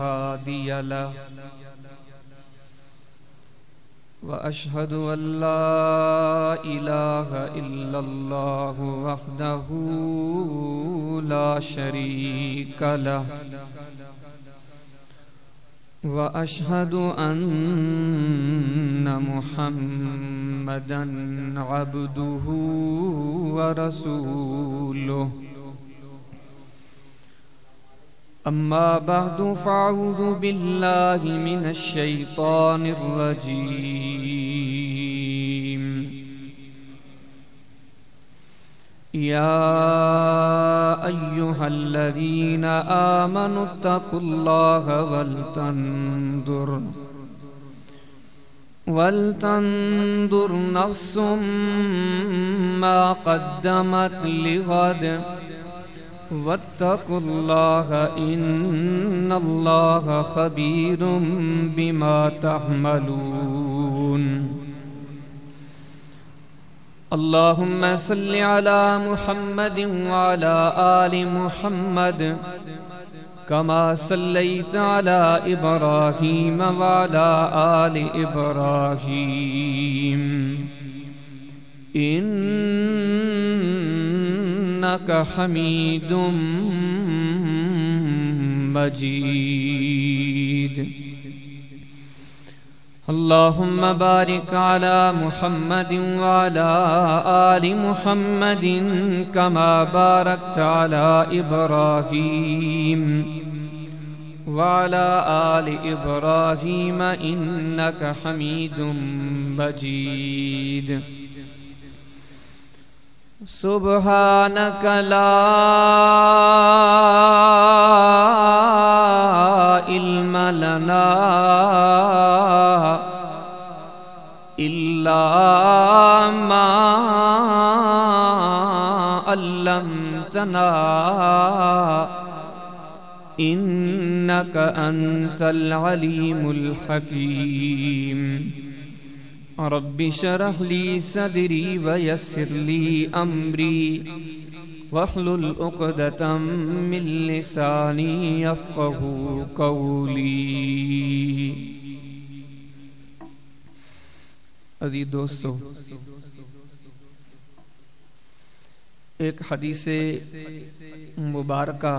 هادي له وأشهد أن لا إله إلا الله وحده لا شريك له وأشهد أن محمدا عبده ورسوله أما بعد فأعوذ بالله من الشيطان الرجيم يا أيها الذين آمنوا اتقوا الله ولتنظر نفس ما قدمت لغد واتقوا الله إن الله خبير بما تعملون اللهم صل على محمد وعلى آل محمد كما صليت على إبراهيم وعلى آل إبراهيم إنك حميد مجيد اللهم بارك على محمد وعلى آل محمد كما باركت على إبراهيم وعلى آل إبراهيم إنك حميد مجيد سبحانك لا علم لنا إلا ما علمتنا إنك أنت العليم الحكيم رب اشرح لي صدري ويسر لي أمري واحلل عقدة من لساني يفقهوا قولي عزیز دوستو، ایک حدیث مبارکہ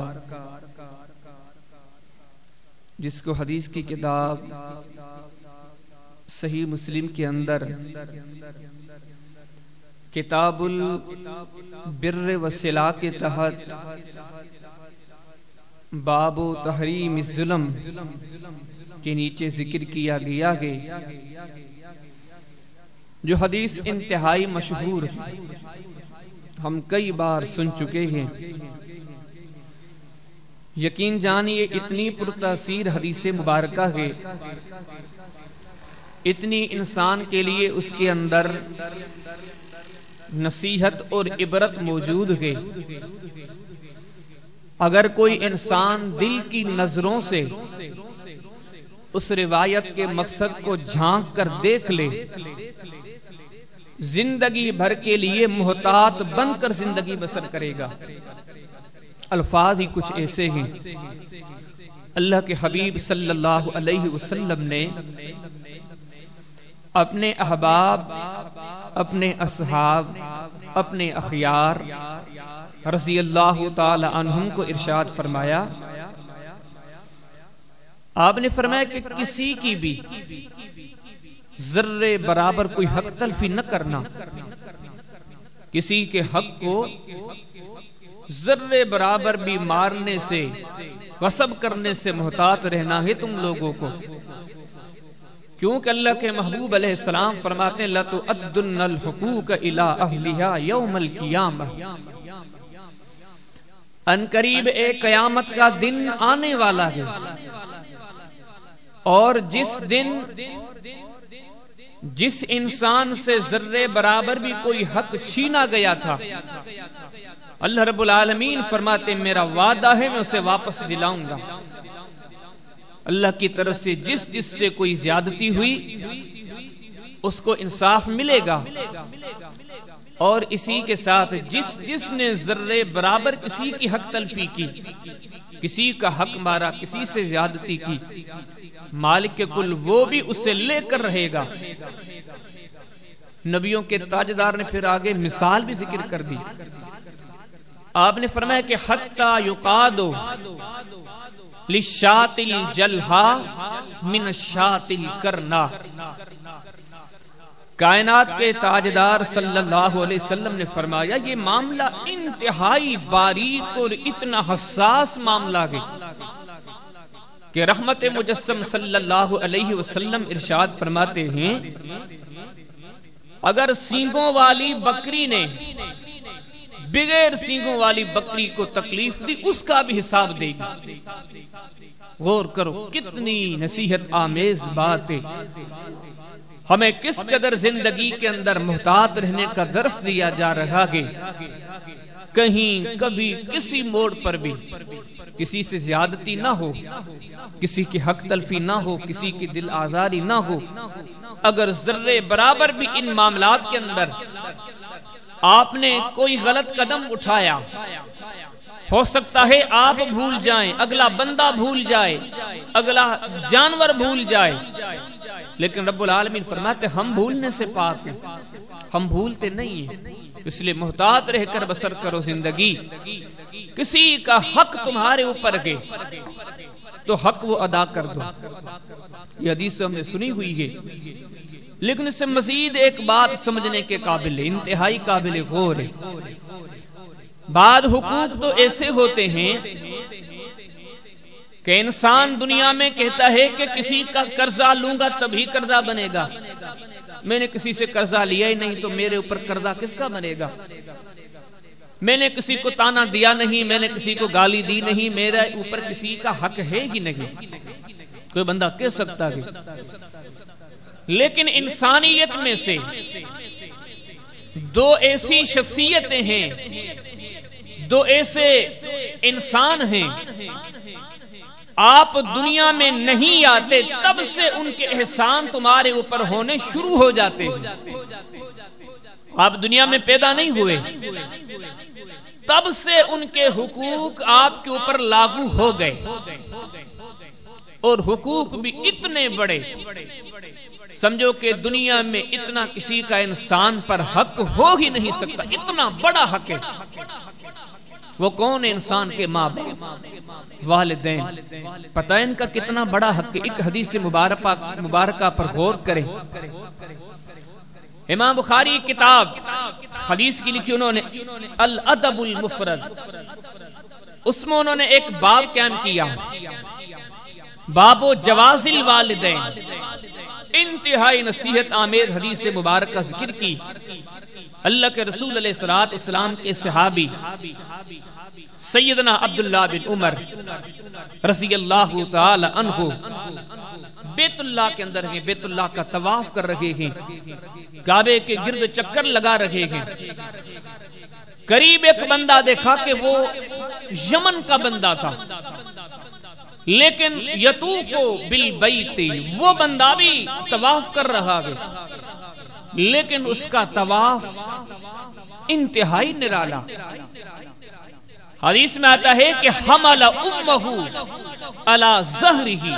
جس کو حدیث کی کتاب صحیح مسلم کے اندر کتاب البر والصلہ کے تحت باب تحریم الظلم کے نیچے ذکر کیا گیا ہے، جو حدیث انتہائی مشہور ہے، ہم کئی بار سن چکے ہیں۔ یقین جانیے اتنی پرتاثیر حدیث مبارکہ ہے، اتنی انسان کے لیے اس کے اندر نصیحت اور عبرت موجود ہے۔ اگر کوئی انسان دل کی نظروں سے اس روایت کے مقصد کو جھانک کر دیکھ لے، زندگی بھر کے لیے محتاط بن کر زندگی بسر کرے گا۔ الفاظ ہی کچھ ایسے ہیں۔ اللہ کے حبیب صلی اللہ علیہ وسلم نے اپنے احباب، اپنے اصحاب، اپنے اخیار رضی اللہ تعالی عنہم کو ارشاد فرمایا، آپ نے فرمایا کہ کسی کی بھی ذرے برابر کوئی حق تلفی نہ کرنا، کسی کے حق کو ذرے برابر بھی مارنے سے، غصب کرنے سے محتاط رہنا ہے تم لوگوں کو، کیونکہ اللہ کے محبوب علیہ السلام فرماتے ہیں لَتُؤَدُّنَّ الْحُقُوقَ إِلَىٰ أَهْلِهَا يَوْمَ الْقِيَامَةِ، ان قریب ایک قیامت کا دن آنے والا ہے، اور جس انسان سے ذرے برابر بھی کوئی حق چھینا گیا تھا، اللہ رب العالمین فرماتے ہیں میرا وعدہ ہے میں اسے واپس دلاؤں گا۔ اللہ کی طرف سے جس سے کوئی زیادتی ہوئی اس کو انصاف ملے گا، اور اسی کے ساتھ جس نے ذرے برابر کسی کی حق تلفی کی کسی کا حق مارا، کسی سے زیادتی کی، مالک کل وہ بھی اسے لے کر رہے گا۔ نبیوں کے تاجدار نے پھر آگے مثال بھی ذکر کر دی۔ آپ نے فرمایا کہ حتی یقادو للشاۃ الجلحاء من الشاۃ الکرنا، کائنات کے تاجدار صلی اللہ علیہ وسلم نے فرمایا یہ معاملہ انتہائی باریک اور اتنا حساس معاملہ ہے کہ رحمت مجسم صلی اللہ علیہ وسلم ارشاد فرماتے ہیں اگر سینگوں والی بکری نے بغیر سینگوں والی بکری کو تکلیف دی اس کا بھی حساب دے گی۔ غور کرو کتنی نصیحت آمیز بات ہے، ہمیں کس قدر زندگی کے اندر محتاط رہنے کا درس دیا جا رہا ہے۔ کہیں کبھی کسی موڑ پر بھی کسی سے زیادتی نہ ہو، کسی کی حق تلفی نہ ہو، کسی کی دل آزاری نہ ہو۔ اگر ذرے برابر بھی ان معاملات کے اندر آپ نے کوئی غلط قدم اٹھایا، ہو سکتا ہے آپ بھول جائیں، اگلا بندہ بھول جائے، اگلا جانور بھول جائے، لیکن رب العالمین فرماتے ہم بھولنے سے پاک ہیں، ہم بھولتے نہیں ہیں۔ اس لیے محتاط رہ کر بسر کرو زندگی۔ کسی کا حق تمہارے اوپر ہے تو حق وہ ادا کر دو، یہ حدیث ہم نے سنی ہوئی ہے، لیکن اس سے مزید ایک بات سمجھنے کے قابل ہے، انتہائی قابل غور ہے۔ بعض حقوق تو ایسے ہوتے ہیں کہ انسان دنیا میں کہتا ہے کہ کسی کا قرضہ لوں گا تبھی قرضہ بنے گا، میں نے کسی سے قرضہ لیا ہی نہیں تو میرے اوپر قرضہ کس کا بنے گا، میں نے کسی کو تانا دیا نہیں، میں نے کسی کو گالی دی نہیں، میرے اوپر کسی کا حق ہے ہی نہیں، کوئی بندہ کہہ سکتا ہے۔ لیکن انسانیت میں سے دو ایسی شخصیتیں ہیں، دو ایسے انسان ہیں، آپ دنیا میں نہیں آتے تب سے ان کے احسان تمہارے اوپر ہونے شروع ہو جاتے ہیں۔ آپ دنیا میں پیدا نہیں ہوئے، تب سے ان کے حقوق آپ کے اوپر لاگو ہو گئے، اور حقوق بھی اتنے بڑے، سمجھو کہ دنیا میں اتنا کسی کا انسان پر حق ہو ہی نہیں سکتا، اتنا بڑا حق ہے۔ وہ کون ہے؟ انسان کے ماں باپ، والدین، پتہ ان کا کتنا بڑا حق ہے۔ ایک حدیث مبارکہ پر غور کریں، امام بخاری کتاب حدیث کی لکھی انہوں نے الادب المفرد، اس میں انہوں نے ایک باب قائم کیا، باب جواز الوالدین، انتہائی نصیحت آمیز حدیث مبارکہ ذکر کی۔ اللہ کے رسول علیہ الصلوۃ والسلام کے صحابی سیدنا عبداللہ بن عمر رضی اللہ تعالی عنہ بیت اللہ کے اندر ہیں، بیت اللہ کا طواف کر رہے ہیں، کعبے کے گرد چکر لگا رہے ہیں۔ قریب ایک بندہ دیکھا کہ وہ یمن کا بندہ تھا، لیکن یطوف بالبیت، وہ بندہ بھی طواف کر رہا ہے، لیکن اس کا طواف انتہائی نرالا۔ حدیث میں آتا ہے کہ حمل امہ علی ظہرہ،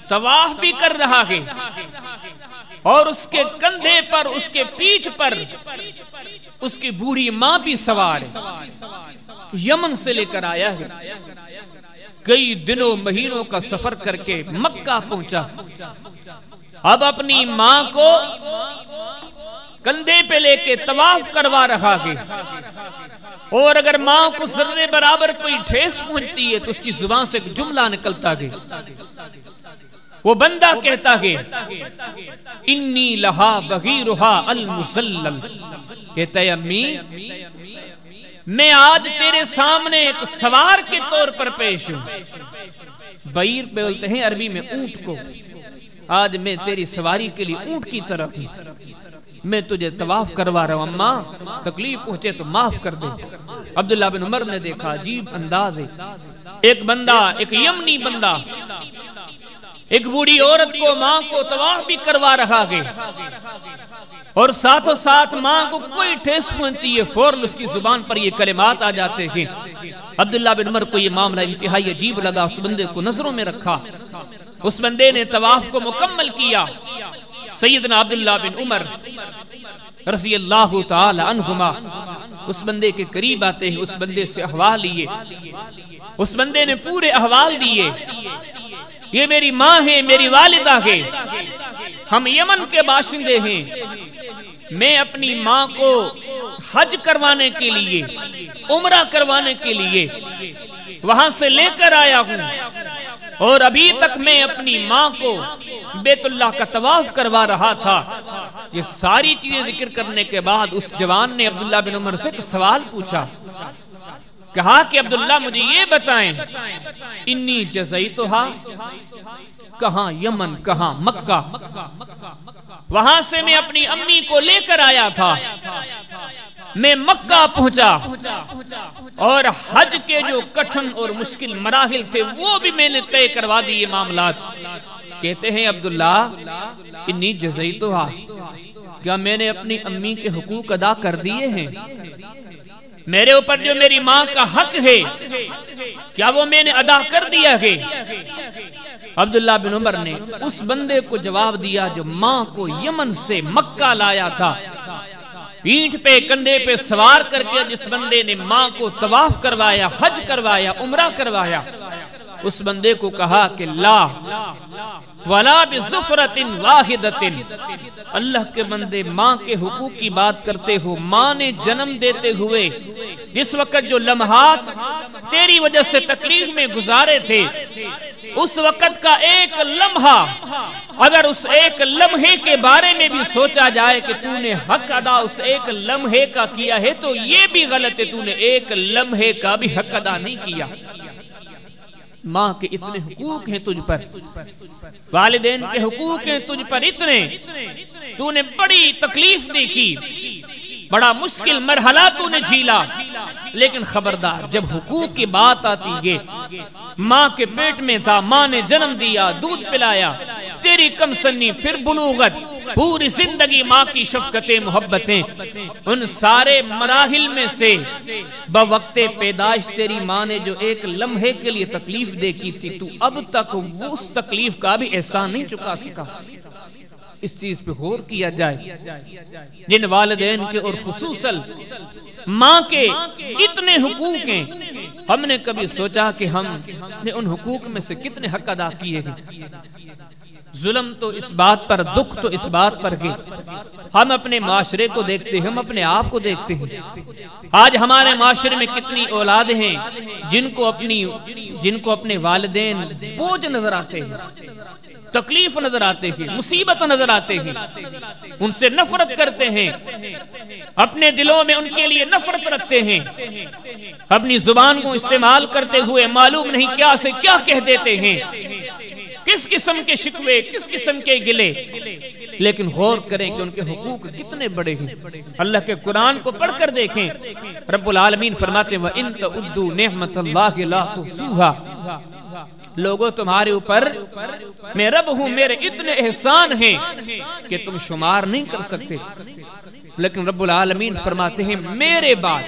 طواف بھی کر رہا ہے اور اس کے کندھے پر، اس کے پیٹھ پر اس کی بوڑھی ماں بھی سوار ہے، یمن سے لے کر آیا ہے، کئی دنوں مہینوں کا سفر کر کے مکہ پہنچا، اب اپنی ماں کو کندھے پہ لے کے طواف کروا رہا ہے، اور اگر ماں کو ذرے برابر کوئی ٹھیس پہنچتی ہے تو اس کی زبان سے ایک جملہ نکلتا ہے، وہ بندہ کہتا ہے انی لہا بغیرہا المسلل، کہتا ہے امی میں آج تیرے سامنے ایک سوار کے طور پر پیش ہوں، بغیر بولتے ہیں عربی میں اونٹ کو، آج میں تیری سواری کے لیے اونٹ کی طرف ہوں، میں تجھے طواف کروا رہا ہوں، اماں تکلیف پہنچے تو معاف کر دے۔ عبداللہ بن عمر نے دیکھا عجیب انداز ہے، ایک بندہ، ایک یمنی بندہ ایک بوڑھی عورت کو، ماں کو طواف بھی کروا رہا ہے، اور ساتھ و ساتھ ماں کو کوئی ٹھیس پہنچتی ہے فوراً اس کی زبان پر یہ کلمات آ جاتے ہیں عبداللہ بن عمر کو یہ معاملہ انتہائی عجیب لگا، اس بندے کو نظروں میں رکھا، اس بندے نے طواف کو مکمل کیا۔ سیدنا عبداللہ بن عمر رضی اللہ تعالی عنہما اس بندے کے قریب آتے ہیں، اس بندے سے احوال لیے، اس بندے نے پورے احوال دیے، یہ میری ماں ہے، میری والدہ ہے، ہم یمن کے باشندے ہیں، میں اپنی ماں کو حج کروانے کے لیے، عمرہ کروانے کے لیے وہاں سے لے کر آیا ہوں، اور ابھی تک میں اپنی ماں کو بیت اللہ کا طواف کروا رہا تھا۔ یہ ساری چیزیں ذکر کرنے کے بعد اس جوان نے عبداللہ بن عمر سے ایک سوال پوچھا، کہا کہ عبداللہ مجھے یہ بتائیں، انی جزیتھا، کہاں یمن، کہاں مکہ، وہاں سے میں اپنی امی کو لے کر آیا تھا، میں مکہ پہنچا اور حج کے جو کٹھن اور مشکل مراحل تھے وہ بھی میں نے طے کروا دی یہ معاملات۔ کہتے ہیں عبداللہ انی جزیتھا، کیا میں نے اپنی امی کے حقوق ادا کر دیے ہیں؟ میرے اوپر جو میری ماں کا حق ہے کیا وہ میں نے ادا کر دیا ہے؟ عبداللہ بن عمر نے اس بندے کو جواب دیا جو ماں کو یمن سے مکہ لایا تھا، پیٹھ پہ کندھے پہ سوار کر کے جس بندے نے ماں کو طواف کروایا، حج کروایا، عمرہ کروایا، اس بندے کو کہا کہ لا ولا بظفرۃ واحدۃ، اللہ کے بندے ماں کے حقوق کی بات کرتے ہو، ماں نے جنم دیتے ہوئے جس وقت جو لمحات تیری وجہ سے تکلیف میں گزارے تھے، اس وقت کا ایک لمحہ اگر اس ایک لمحے کے بارے میں بھی سوچا جائے کہ تو نے حق ادا اس ایک لمحے کا کیا ہے تو یہ بھی غلط ہے، تو نے ایک لمحے کا بھی حق ادا نہیں کیا۔ ماں کے اتنے حقوق ہیں تجھ پر، والدین کے حقوق ہیں تجھ پر اتنے، تو نے بڑی تکلیف دیکھی، بڑا مشکل مرحلہ تو نے جھیلا، لیکن خبردار جب حقوق کی بات آتی ہے، ماں کے پیٹ میں تھا، ماں نے جنم دیا، دودھ پلایا، تیری کم سنی، پھر بلوغت، پوری زندگی ماں کی شفقتیں، محبتیں، ان سارے مراحل میں سے بوقت پیدائش تیری ماں نے جو ایک لمحے کے لیے تکلیف دیکھی تھی، تو اب تک وہ اس تکلیف کا بھی احسان نہیں چکا سکا۔ اس چیز پہ غور کیا جائے، جن والدین کے اور خصوصاً ماں کے اتنے حقوق ہیں، ہم نے کبھی سوچا کہ ہم نے ان حقوق میں سے کتنے حق ادا کیے ہیں؟ ظلم تو اس بات پر، دکھ تو اس بات پر کہ ہم اپنے معاشرے کو دیکھتے ہیں، ہم اپنے آپ کو دیکھتے ہیں۔ آج ہمارے معاشرے میں کتنی اولادیں ہیں جن کو اپنے والدین بوجھ نظر آتے ہیں، تکلیف نظر آتے ہیں، مصیبت نظر آتے ہیں، ان سے نفرت کرتے ہیں، اپنے دلوں میں ان کے لیے نفرت رکھتے ہیں، اپنی زبان کو استعمال کرتے ہوئے معلوم نہیں کیا سے کیا کہہ دیتے ہیں، کس قسم کے شکوے، کس قسم کے گلے، لیکن غور کریں کہ ان کے حقوق کتنے بڑے ہیں۔ اللہ کے قرآن کو پڑھ کر دیکھیں، رب العالمین فرماتے ہیں وَإِن تَعُدُّوا نِعْمَةَ اللَّهِ لَا تُحْصُوهَا، لوگوں تمہارے اوپر میں رب ہوں، میرے اتنے احسان ہیں کہ تم شمار نہیں کر سکتے، لیکن رب العالمین فرماتے ہیں میرے بعد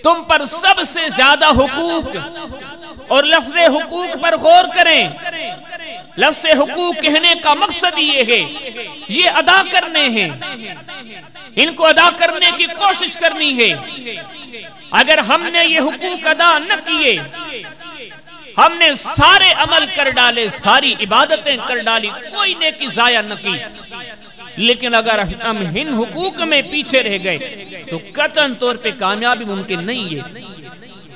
تم پر سب سے زیادہ حقوق، اور لفظ حقوق پر غور کریں، لفظ حقوق کہنے کا مقصد یہ ہے، یہ ادا کرنے ہیں، ان کو ادا کرنے کی کوشش کرنی ہے۔ اگر ہم نے یہ حقوق ادا نہ کیے، ہم نے سارے عمل کر ڈالے، ساری عبادتیں کر ڈالی، کوئی نیکی ضائع نہ کی، لیکن اگر ہم ان حقوق میں پیچھے رہ گئے تو قطعاً طور پہ کامیابی ممکن نہیں ہے۔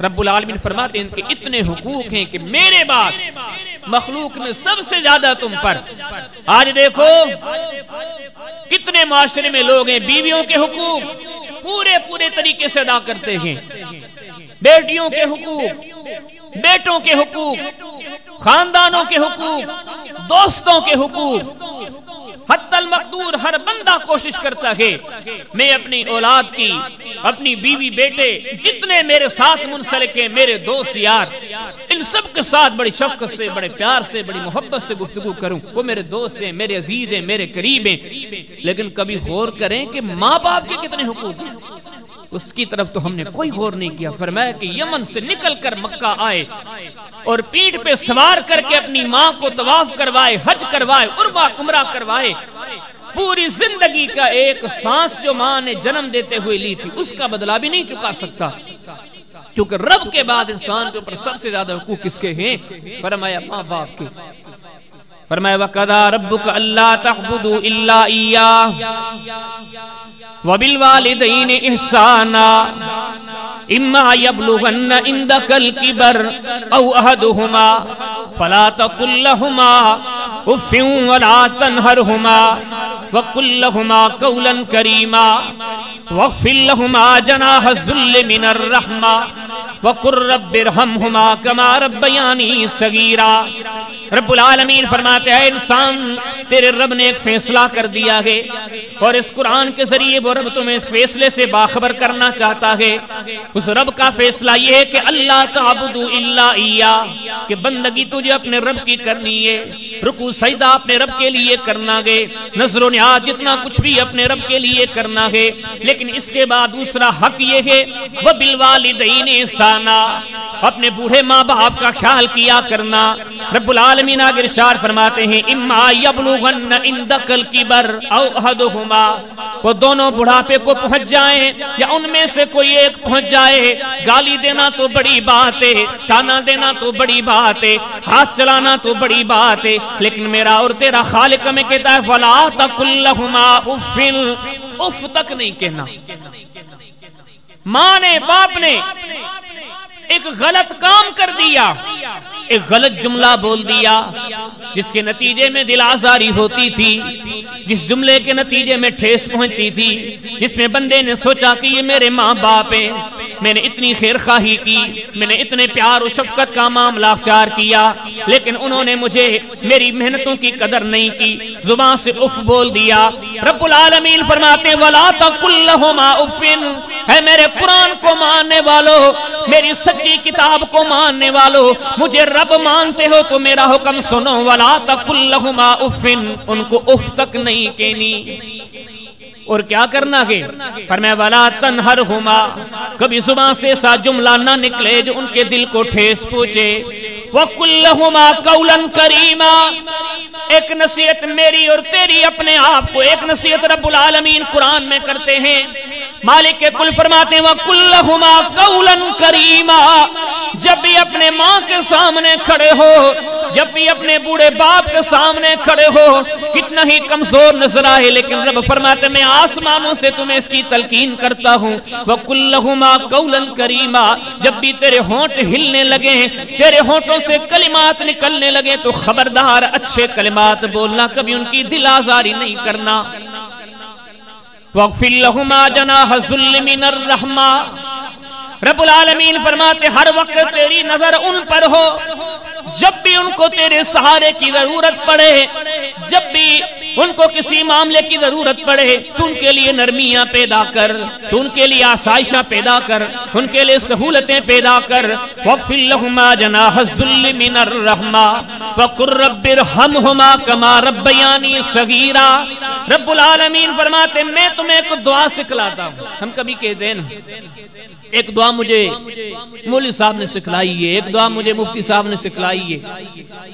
رب العالمین فرماتے ہیں ان کے اتنے حقوق ہیں کہ میرے بعد مخلوق میں سب سے زیادہ تم پر۔ آج دیکھو کتنے معاشرے میں لوگ ہیں بیویوں کے حقوق پورے طریقے سے ادا کرتے ہیں، بیٹیوں کے حقوق، بیٹوں کے حقوق، خاندانوں کے حقوق، دوستوں کے حقوق، حتی المقدور ہر بندہ کوشش کرتا ہے میں اپنی اولاد کی، اپنی بیوی بیٹے جتنے میرے ساتھ منسلک ہیں، میرے دوست یار، ان سب کے ساتھ بڑی شفقت سے، بڑے پیار سے، بڑی محبت سے گفتگو کروں، وہ میرے دوست ہیں، میرے عزیز ہیں، میرے قریب ہیں، لیکن کبھی غور کریں کہ ماں باپ کے کتنے حقوق ہیں۔ اس کی طرف تو ہم نے کوئی غور نہیں کیا. فرمایا کہ یمن سے نکل کر مکہ آئے اور پیٹھ پہ سوار کر کے اپنی ماں کو طواف کروائے, حج کروائے, عمرہ کروائے. پوری زندگی کا ایک سانس جو ماں نے جنم دیتے ہوئے لی تھی اس کا بدلہ بھی نہیں چکا سکتا, کیونکہ رب کے بعد انسان کے اوپر سب سے زیادہ حقوق کس کے ہیں؟ فرمایا ماں باپ کے. فرمایا وَقَضَىٰ رَبُّكَ أَلَّا تَعْبُدُوا إِلَّا إِيَّاهُ وَبِالْوَالِدَيْنِ إِحْسَانًا إِمَّا يَبْلُغَنَّ عِندَكَ الْكِبَرَ أَوْ أَحَدُهُمَا فَلَا تَقُل لَّهُمَا أُفٍّ وَلَا تَنْهَرْهُمَا وَقُل لَّهُمَا قَوْلًا كَرِيمًا وَاخْفِضْ لَهُمَا جَنَاحَ الذُّلِّ مِنَ الرَّحْمَةِ وَقُل رَّبِّ ارْحَمْهُمَا كَمَا رَبَّيَانِي صَغِيرًا. رب العالمین فرماتے ہیں انسان تیرے رب نے ایک فیصلہ کر دیا ہے اور اس قرآن کے ذریعے وہ رب تمہیں اس فیصلے سے باخبر کرنا چاہتا ہے. اس رب کا فیصلہ یہ ہے کہ اللہ تعبدوا الا ایہ, کہ بندگی تجھے اپنے رب کی کرنی ہے, رکوع سجدہ اپنے رب کے لیے کرنا ہے, نذر و نیاز جتنا کچھ بھی اپنے رب کے لیے کرنا ہے. لیکن اس کے بعد دوسرا حق یہ ہے وبالوالدین احسانا, اپنے بوڑھے ماں باپ کا خیال کیا کرنا. رب العالمین آگے ارشاد فرماتے ہیں اما یبلغن عندک الکبر او احدہما, وہ دونوں بڑھاپے کو پہنچ جائیں یا ان میں سے کوئی ایک پہنچ جائے. گالی دینا تو بڑی بات ہے, تانا دینا تو بڑی بات ہے, ہاتھ چلانا تو بڑی بات ہے, لیکن میرا اور تیرا خالق ہمیں کہتا ہے فلا تقل لہما اف, اف تک نہیں کہنا. ماں نے باپ نے ایک غلط کام کر دیا, ایک غلط جملہ بول دیا جس کے نتیجے میں دل آزاری ہوتی تھی, جس جملے کے نتیجے میں ٹھیس پہنچتی تھی, جس میں بندے نے سوچا کہ یہ میرے ماں باپ ہیں, میں نے اتنی خیر خواہی کی, میں نے اتنے پیار و شفقت کا معاملہ اختیار کیا, لیکن انہوں نے مجھے میری محنتوں کی قدر نہیں کی, زبان سے اف بول دیا. رب العالمین فرماتے ولا تقل لهما اف, اے میرے قرآن کو ماننے والو, میری سچی کتاب کو ماننے والو, مجھے رب مانتے ہو تو میرا حکم سنو. ولا تقل لهما اف, ان کو اف تک نہیں کہنی. اور کیا کرنا ہے؟ فرمایا ولا تنہرہما, کبھی زبان سے ایسا جملہ نہ نکلے جو ان کے دل کو ٹھیس پہنچے. وقل لهما قولا کریما, ایک نصیحت میری اور تیری اپنے آپ کو, ایک نصیحت رب العالمین قرآن میں کرتے ہیں. مالک کل فرماتے ہیں وقل لهما قولا کریما, جب بھی اپنے ماں کے سامنے کھڑے ہو, جب بھی اپنے بوڑھے باپ کے سامنے کھڑے ہو, کتنا ہی کمزور نظر آئے, لیکن رب فرماتے ہیں میں آسمانوں سے تمہیں اس کی تلقین کرتا ہوں. وقل لهما قولا کریما, جب بھی تیرے ہونٹ ہلنے لگے, تیرے ہونٹوں سے کلمات نکلنے لگے تو خبردار اچھے کلمات بولنا, کبھی ان کی دل آزاری نہیں کرنا. وَاغْفِرْ لَهُمَا جَنَاحَ الذُّلِّ مِنَ الرَّحْمَةِ, رب العالمین فرماتے ہر وقت تیری نظر ان پر ہو, جب بھی ان کو تیرے سہارے کی ضرورت پڑے, جب بھی ان کو کسی معاملے کی ضرورت پڑے, تو ان کے لیے نرمیاں پیدا کر, تو ان کے لیے آسائشاں پیدا کر, ان کے لیے سہولتیں پیدا کر. وَاغْفِرْ لَهُمَا جَنَاحَ الذُّلِّ مِنَ الرَّحْمَةِ وَقُل رَّبِّ ارْحَمْهُمَا كَمَا رَبَّيَانِي صَغِيرًا. رب العالمین فرماتے میں تمہیں ایک دعا سکھلاتا ہوں. ہم کبھی کہتے ہیں ایک دعا مجھے مولوی صاحب نے سکھلائی ہے, ایک دعا مجھے مفتی صاحب نے سکھلائی ہے,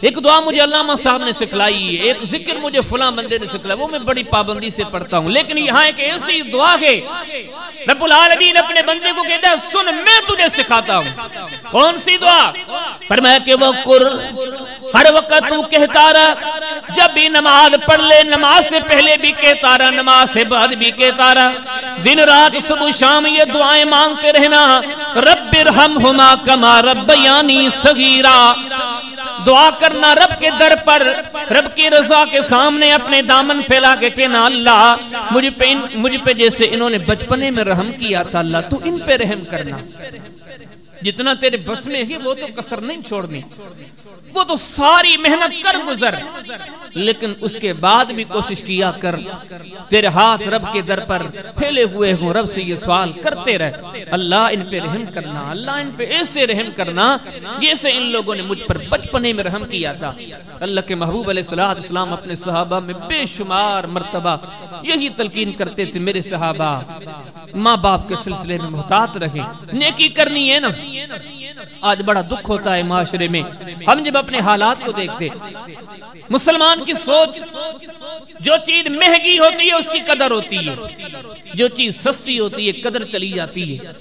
ایک دعا مجھے علامہ صاحب نے سکھلائی ہے, ایک ذکر مجھے فلاں بندے نے سکھلایا, وہ میں بڑی پابندی سے پڑھتا ہوں. لیکن یہاں ایک ایسی دعا ہے رب العالمین اپنے بندے کو کہتا ہے سن میں تجھے سکھاتا ہوں. کون سی دعا؟ فرمایا کہ وہ قر, ہر وقت تو کہتا رہا, جب بھی نماز پڑھ لے نماز سے پہلے بھی کہتا رہا, نماز سے بعد بھی کہتا رہا, دن رات صبح شام یہ دعائیں مانگتے رہنا. رب ارحمہما کما ربیانی صغیرا, دعا کرنا رب کے در پر, رب کی رضا کے سامنے اپنے دامن پھیلا کے کہنا اللہ مجھ پہ جیسے انہوں نے بچپنے میں رحم کیا تھا, اللہ تو ان پہ رحم کرنا, جتنا تیرے بس میں ہے وہ تو کسر نہیں چھوڑنی. وہ تو ساری محنت کر گزر، لیکن اس کے بعد بھی کوشش کیا کر تیرے ہاتھ رب کے در پر پھیلے ہوئے ہوں، رب سے یہ سوال کرتے رہ، اللہ ان پہ رحم کرنا، اللہ ان پہ ایسے رحم کرنا جیسے ان لوگوں نے مجھ پر بچپنے میں رحم کیا تھا۔ اللہ کے محبوب علیہ السلام اپنے صحابہ میں بے شمار مرتبہ یہی تلقین کرتے تھے، میرے صحابہ ماں باپ کے سلسلے میں محتاط رہے، نیکی کرنی ہے نا۔ آج بڑا دکھ ہوتا ہے معاشرے میں، ہم جب اپنے حالات کو دیکھتے، مسلمان کی سوچ جو چیز مہنگی ہوتی ہے اس کی قدر ہوتی ہے، جو چیز سستی ہوتی ہے قدر چلی جاتی ہے۔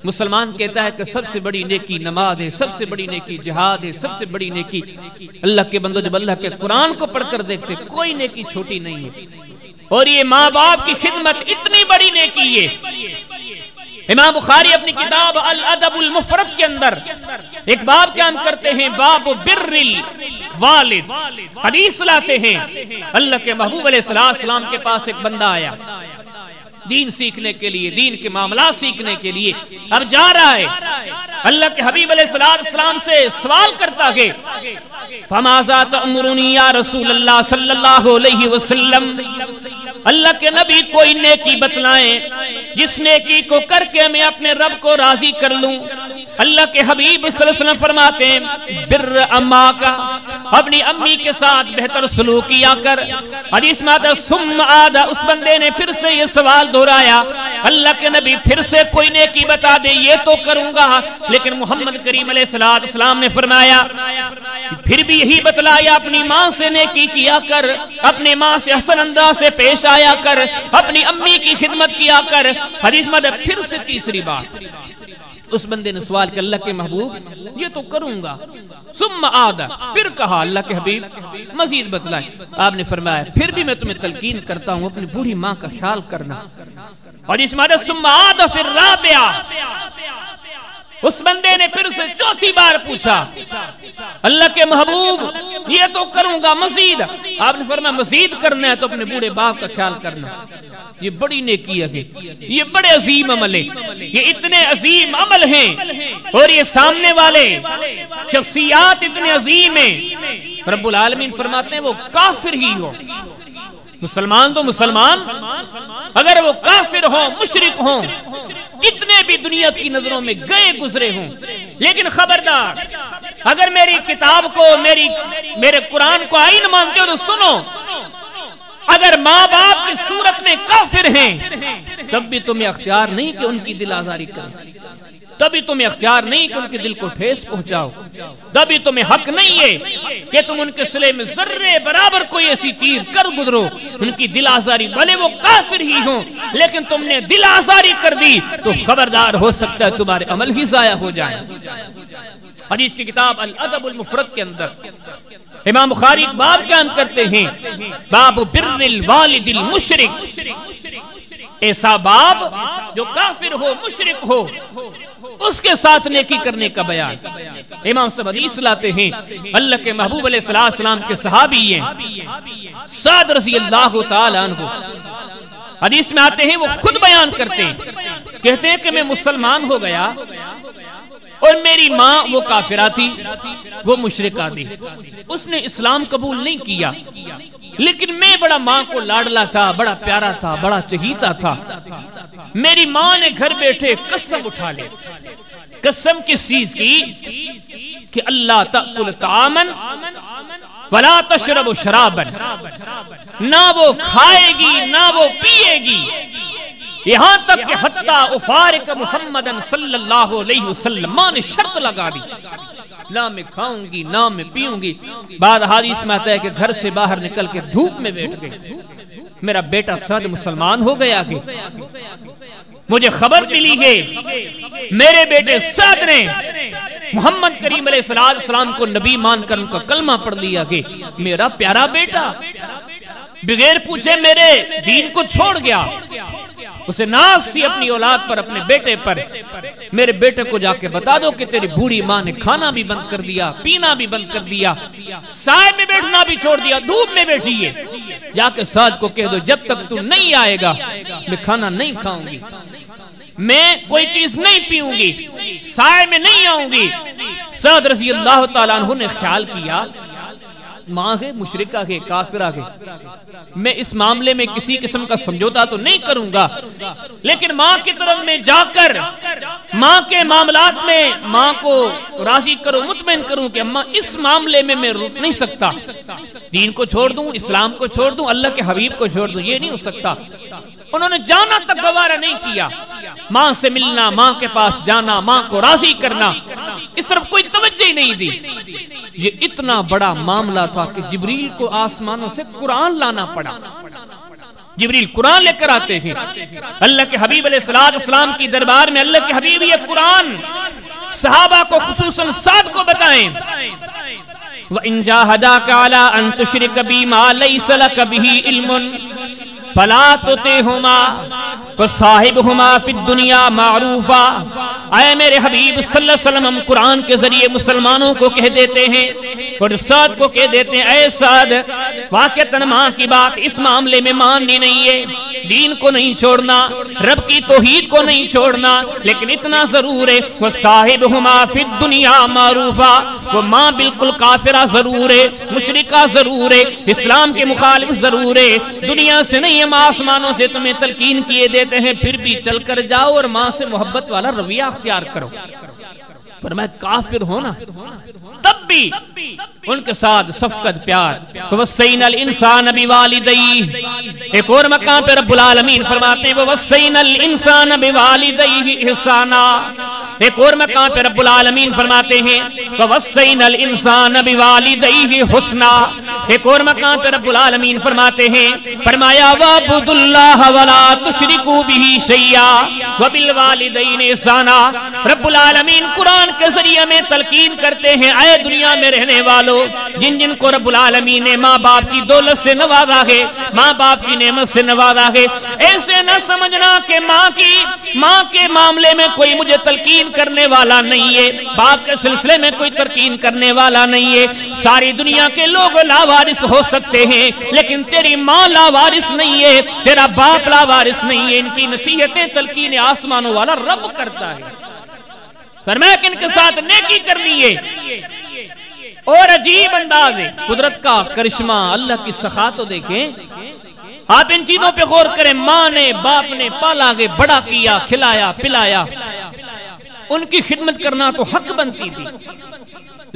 مسلمان کہتا ہے کہ سب سے بڑی نیکی نماز ہے، سب سے بڑی نیکی جہاد ہے، سب سے بڑی نیکی اللہ کے بندو جب اللہ کے قرآن کو پڑھ کر دیکھتے کوئی نیکی چھوٹی نہیں ہے، اور یہ ماں باپ کی خدمت اتنی بڑی نیکی ہے۔ امام بخاری اپنی کتاب الادب المفرد کے اندر ایک باب قائم کرتے ہیں، باب بر الوالد، حدیث لاتے ہیں اللہ کے محبوب علیہ السلام کے پاس ایک بندہ آیا دین سیکھنے کے لیے، دین کے معاملات سیکھنے کے لیے، اب جا رہا ہے، اللہ کے حبیب علیہ السلام سے سوال کرتا ہے، فماذا تأمرنی یا رسول اللہ صلی اللہ علیہ وسلم، اللہ کے نبی کوئی نیکی بتلائیں جس نیکی کو کر کے میں اپنے رب کو راضی کر لوں۔ اللہ کے حبیب صلی اللہ علیہ وسلم فرماتے ہیں بر اما کا، اپنی امی کے ساتھ بہتر سلوک کیا کر۔ حدیث میں آتا ہے ثم عاد، اس بندے نے پھر سے یہ سوال دہرایا، اللہ کے نبی پھر سے کوئی نیکی بتا دے، یہ تو کروں گا، لیکن محمد کریم علیہ السلام نے فرمایا پھر بھی یہی بتلایا، اپنی ماں سے نیکی کیا کر، اپنی ماں سے حسن انداز سے پیش آیا کر، اپنی امی کی خدمت کیا کر۔ حدیث میں پھر سے تیسری بات اس بندے نے سوال کہ اللہ کے محبوب یہ تو کروں گا، ثم عاد، پھر کہا اللہ کے حبیب مزید بتلائے، آپ نے فرمایا پھر بھی میں تمہیں تلقین کرتا ہوں اپنی بوڑھی ماں کا خیال کرنا۔ اور اس میں ثم عاد فی الرابعہ، اس بندے نے پھر سے چوتھی بار پوچھا اللہ کے محبوب یہ تو کروں گا، مزید، آپ نے فرمایا مزید کرنا ہے تو اپنے بوڑھے باپ کا خیال کرنا۔ یہ بڑی نیکی ہے، یہ بڑے عظیم عمل ہے، یہ اتنے عظیم عمل ہیں، اور یہ سامنے والے شخصیات اتنے عظیم ہیں، رب العالمین فرماتے ہیں وہ کافر ہی ہو، مسلمان تو مسلمان، اگر وہ کافر ہوں، مشرک ہوں، کتنے بھی دنیا کی نظروں میں گئے گزرے ہوں، لیکن خبردار اگر میری کتاب کو، میرے قرآن کو آئین مانتے ہو تو سنو، اگر ماں باپ کی صورت میں کافر ہیں تب بھی تمہیں اختیار نہیں کہ ان کی دل آزاری کریں، تبھی تمہیں اختیار نہیں کہ ان کے دل کو ٹھیس پہنچاؤ، تبھی تمہیں حق نہیں ہے کہ تم ان کے صلے میں ذرے برابر کوئی ایسی چیز کر گزرو ان کی دل آزاری، بھلے وہ کافر ہی ہوں، لیکن تم نے دل آزاری کر دی تو خبردار ہو سکتا ہے تمہارے عمل ہی ضائع ہو جائیں۔ حدیث کی کتاب الادب المفرد کے اندر امام بخاری باب قائم کرتے ہیں، باب بر الوالد المشرک، ایسا باب جو کافر ہو، مشرک ہو، اس کے ساتھ نیکی کرنے کا بیان۔ امام صاحب حدیث لاتے ہیں اللہ کے محبوب علیہ السلام کے صحابی ہیں سعد رضی اللہ تعالی عنہ، حدیث میں آتے ہیں وہ خود بیان کرتے ہیں، کہتے ہیں کہ میں مسلمان ہو گیا اور میری ماں وہ کافرہ تھی، وہ مشرکہ تھی، اس نے اسلام قبول نہیں کیا، لیکن میں بڑا ماں کو لاڈلا تھا، بڑا پیارا تھا، بڑا چہیتا تھا۔ میری ماں نے گھر بیٹھے قسم اٹھا لی، قسم کس چیز کی کہ اللہ تأکل طعاما ولا تشرب شرابا، نہ وہ کھائے گی نہ وہ پیے گی، یہاں تک کہ حتیٰ افارق محمد صلی اللہ علیہ وسلم، ماں نے شرط لگا دی نہ میں کھاؤں گی نہ میں پیوں گی۔ بعد حدیث میں آتا ہے کہ گھر سے باہر نکل کے دھوپ میں بیٹھ گئے، میرا بیٹا سعد مسلمان ہو گیا کہ مجھے خبر ملی ہے میرے بیٹے سعد نے محمد کریم علیہ السلام کو نبی مان کر ان کا کلمہ پڑھ لیا کہ میرا پیارا بیٹا بغیر پوچھے میرے دین کو چھوڑ گیا۔ اسے ناز سی اپنی اولاد پر، اپنے بیٹے پر، میرے بیٹے کو جا کے بتا دو کہ تیری بوڑھی ماں نے کھانا بھی بند کر دیا، پینا بھی بند کر دیا، سائے میں بیٹھنا بھی چھوڑ دیا، دھوپ میں بیٹھی ہے، جا کے سعد کو کہہ دو جب تک تو نہیں آئے گا میں کھانا نہیں کھاؤں گی، میں کوئی چیز نہیں پیوں گی، سائے میں نہیں آؤں گی، سعد رضی اللہ تعالیٰ عنہ نے خیال کیا ماں ہے مشرکہ ہے کافرہ ہے، میں اس معاملے میں کسی قسم کا سمجھوتا تو نہیں کروں گا، لیکن ماں کی طرف میں جا کر ماں کے معاملات میں ماں کو راضی کروں، مطمئن کروں کہ اماں اس معاملے میں رک نہیں سکتا، دین کو چھوڑ دوں، اسلام کو چھوڑ دوں، اللہ کے حبیب کو چھوڑ دوں، یہ نہیں ہو سکتا۔ انہوں نے جانا تک گوارا نہیں کیا، ماں سے ملنا، ماں کے پاس جانا، ماں کو راضی کرنا، اس طرف کوئی توجہ ہی نہیں دی۔ یہ اتنا بڑا معاملہ تھا کہ جبریل کو آسمانوں سے قرآن لانا پڑا، جبریل قرآن لے کر آتے ہیں، اللہ کے حبیب علیہ السلام کی دربار میں اللہ کے حبیب یہ قرآن صحابہ کو خصوصاً سعد کو بتائیں، وَإِن جَاهَدَاكَ عَلَىٰ أَن تُشْرِكَ بِي مَا لَيْسَ لَكَ بِهِ عِلْمٌ فَلَا تُطِعْهُمَا وَصَاحِبْهُمَا فِي الدُّنْيَا مَعْرُوفًا۔ اے میرے حبیب صلی اللہ علیہ وسلم، ہم قرآن کے ذریعے مسلمانوں کو کہہ دیتے ہیں اور سعد کو کہہ دیتے ہیں، اے سعد واقعتاً ماں کی بات اس معاملے میں ماننی نہیں ہے، دین کو نہیں چھوڑنا، رب کی توحید کو نہیں چھوڑنا، لیکن اتنا ضرور ہے وَصَاحِبْهُمَا فِي الدُّنْيَا مَعْرُوفًا، وہ ماں بالکل کافرہ ضرور ہے، مشرکہ ضرور ہے، اسلام کے مخالف ضرور ہے، دنیا سے نہیں، ہم آسمانوں سے تمہیں تلقین کیے دیتے ہیں، پھر بھی چل کر جاؤ اور ماں سے محبت والا رویہ اختیار کرو۔ پر میں کافر ہونا تب بھی ان کے ساتھ شفقت پیار۔ وَوَصَّيْنَا الْإِنسَانَ بِوَالِدَيْهِ، ایک اور مقام پہ رب العالمین فرماتے ہیں وَوَصَّيْنَا الْإِنسَانَ بِوَالِدَيْهِ إِحْسَانًا، ایک اور مقام پہ رب العالمین فرماتے ہیں وَوَصَّيْنَا الْإِنسَانَ بِوَالِدَيْهِ حُسْنًا، ایک اور مقام پہ رب العالمین فرماتے ہیں، فرمایا وَاعْبُدُوا اللَّهَ وَلَا تُشْرِكُوا بِهِ شَيْئًا وَبِالْوَالِدَيْنِ إِحْسَانًا۔ رب العالمین قرآن کے ذریعے میں تلقین کرتے ہیں، اے دنیا میں رہنے والوں، جن جن کو رب العالمین نے ماں باپ کی دولت سے نوازا ہے، ماں باپ کی نعمت سے نوازا ہے، ایسے نہ سمجھنا کہ ماں کے معاملے میں کوئی مجھے تلقین کرنے والا نہیں ہے، باپ کے سلسلے میں کوئی تلقین کرنے والا نہیں ہے۔ ساری دنیا کے لوگ لاوارث ہو سکتے ہیں، لیکن تیری ماں لاوارث نہیں ہے، تیرا باپ لاوارث نہیں ہے، ان کی نصیحتیں تلقین آسمانوں والا رب کرتا ہے۔ فرمایا کہ ان کے ساتھ نیکی کرنی ہے، اور عجیب انداز ہے قدرت کا کرشمہ، اللہ کی سخاوت دیکھیں، آپ ان چیزوں پہ غور کریں، ماں نے باپ نے پالا گے، بڑا کیا، کھلایا پلایا، ان کی خدمت کرنا تو حق بنتی تھی،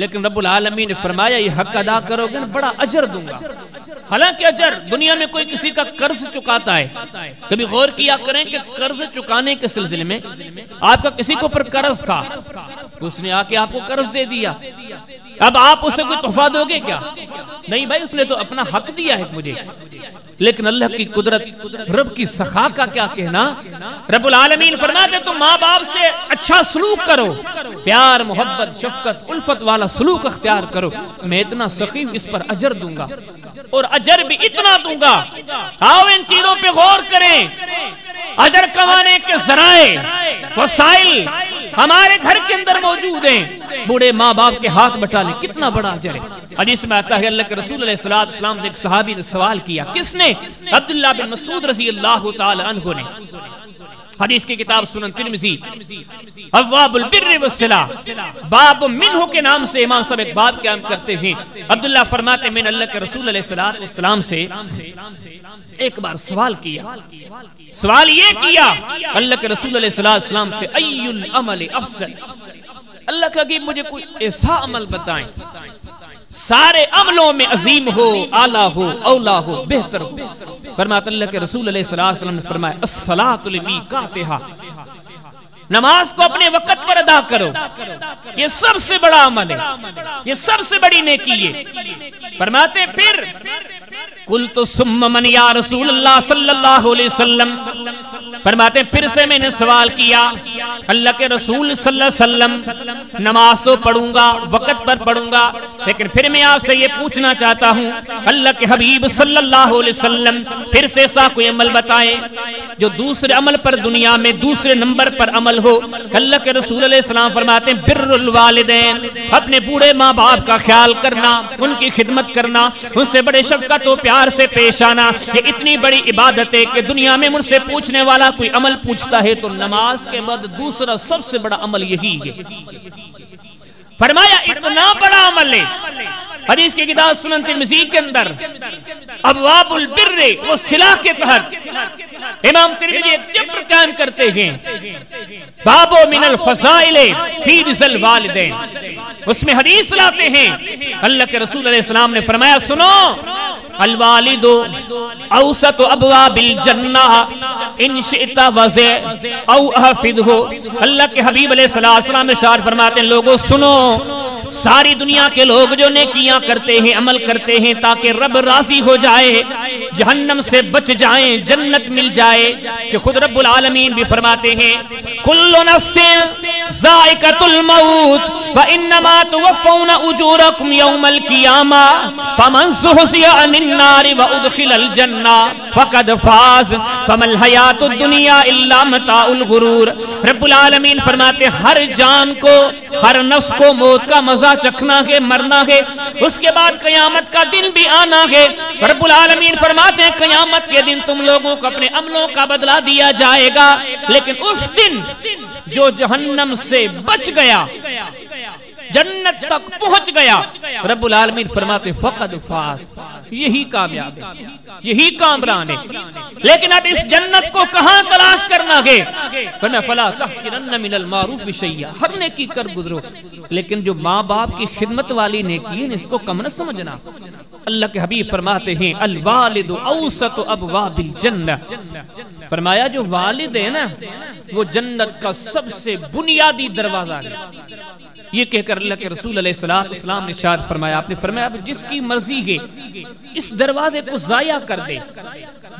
لیکن رب العالمین نے فرمایا یہ حق ادا کرو گے بڑا اجر دوں گا۔ حالانکہ اجر دنیا میں کوئی کسی کا قرض چکاتا ہے، کبھی غور کیا کریں کہ قرض چکانے کے سلسلے میں آپ کا کسی کو پر قرض تھا، اس نے آ کے آپ کو قرض دے دیا، اب آپ اسے کوئی تحفہ دو گے کیا؟ نہیں بھائی، اس نے تو اپنا حق دیا ہے مجھے۔ لیکن اللہ کی قدرت، رب کی سخا کا کیا کہنا، رب العالمین فرماتے تم ماں باپ سے اچھا سلوک کرو، پیار محبت شفقت الفت والا سلوک اختیار کرو، میں اتنا سخی اس پر اجر دوں گا، اور اجر بھی اتنا دوں گا۔ آؤ ان چیزوں پہ غور کریں، اجر کمانے کے ذرائع وسائل ہمارے گھر کے اندر موجود ہیں، بوڑھے ماں باپ کے ہاتھ بٹا لیں، کتنا بڑا اجر ہے۔ حدیث میں آتا ہے اللہ کے رسول علیہ السلام سے ایک صحابی نے سوال کیا، کس نے؟ عبداللہ بن مسعود رضی اللہ تعالی عنہ نے۔ حدیث کی کتاب سنن ترمذی ابواب البر والصلہ باب منہ کے نام سے امام صاحب ایک باب قائم کرتے ہیں۔ عبداللہ فرماتے ہیں میں نے اللہ کے رسول علیہ السلام سے ایک بار سوال کیا، سوال یہ کیا اللہ کے رسول علیہ السلام سے ای العمل افضل، اللہ کا کہ مجھے کوئی ایسا عمل بتائیں سارے عملوں میں عظیم ہو، اعلیٰ ہو، اولا ہو، بہتر ہو۔ فرماتے اللہ کے رسول علیہ السلام نے فرمایا الصلاۃ لمیقاتھا، نماز کو اپنے وقت پر ادا کرو، یہ سب سے بڑا عمل ہے، یہ سب سے بڑی نیکی ہے۔ فرماتے پھر قلت ثم من یا رسول اللہ صلی اللہ علیہ وسلم، فرماتے پھر سے میں نے سوال کیا اللہ کے رسول صلی اللہ علیہ وسلم، نماز تو پڑھوں گا وقت پر پڑھوں گا، لیکن پھر میں آپ سے یہ پوچھنا چاہتا ہوں اللہ کے حبیب صلی اللہ علیہ وسلم پھر سے ایسا کوئی عمل بتائیں جو دوسرے عمل پر دنیا میں دوسرے نمبر پر عمل ہو۔ اللہ کے رسول علیہ السلام فرماتے ہیں بر الوالدین، اپنے بوڑھے ماں باپ کا خیال کرنا، ان کی خدمت کرنا، ان سے بڑے شفقت و پیار سے پیش آنا، یہ اتنی بڑی عبادت ہے کہ دنیا میں مجھ سے پوچھنے والا کوئی عمل پوچھتا ہے تو نماز کے بعد دوسرا سب سے بڑا عمل یہی ہے۔ فرمایا اتنا بڑا عمل ہے، حدیث کی کتاب سنن ترمذی کے اندر ابواب البر و صلہ کے تحت امام ترمذی ایک چیپٹر قائم کرتے ہیں، باب من الفضائل فی رضا الوالدین، اس میں حدیث لاتے ہیں اللہ کے رسول علیہ السلام نے فرمایا سنو الوالد اوسط ابواب الجنہ ان شئت وزع او احفظہ، اللہ کے حبیب علیہ السلام نے ارشاد فرماتے ہیں لوگوں سنو، ساری دنیا کے لوگ جو نیکیاں کرتے ہیں عمل کرتے ہیں تاکہ رب راضی ہو جائے، جہنم سے بچ جائیں، جنت مل جائے، کہ خود رب العالمین بھی فرماتے ہیں کل نفس ذائقۃ الموت وانما توفون اجورکم یوم القیامہ فمن زحزح عن النار وادخل الجنہ فقد فاز فما الحیاۃ الدنیا الا متاع الغرور۔ رب العالمین فرماتے ہر جان کو، ہر نفس کو موت کا مزہ چکھنا ہے، مرنا ہے، اس کے بعد قیامت کا دن بھی آنا ہے۔ رب العالمین فرماتے ہیں قیامت کے دن تم لوگوں کو اپنے عملوں کا بدلہ دیا جائے گا، لیکن اس دن جو جہنم سے بچ گیا، جنت تک پہنچ گیا، رب العالمین فرماتے فقد فاز، یہی کامیاب ہے، یہی کامران ہے۔ لیکن اب اس جنت کو کہاں تلاش کرنا ہے؟ فرمایا فلا تحقرن من المعروف شیئا، ہر نیکی کر گزرو، لیکن جو ماں باپ کی خدمت والی نیکی ہے اس کو کم نہ سمجھنا۔ اللہ کے حبیب فرماتے ہیں الوالد اوسط ابواب الجنہ، فرمایا جو والد ہے نا وہ جنت کا سب سے بنیادی دروازہ ہے۔ یہ کہہ کر اللہ کے رسول علیہ السلام نے ارشاد فرمایا، آپ نے فرمایا اب جس کی مرضی ہے اس دروازے کو ضائع کر دے،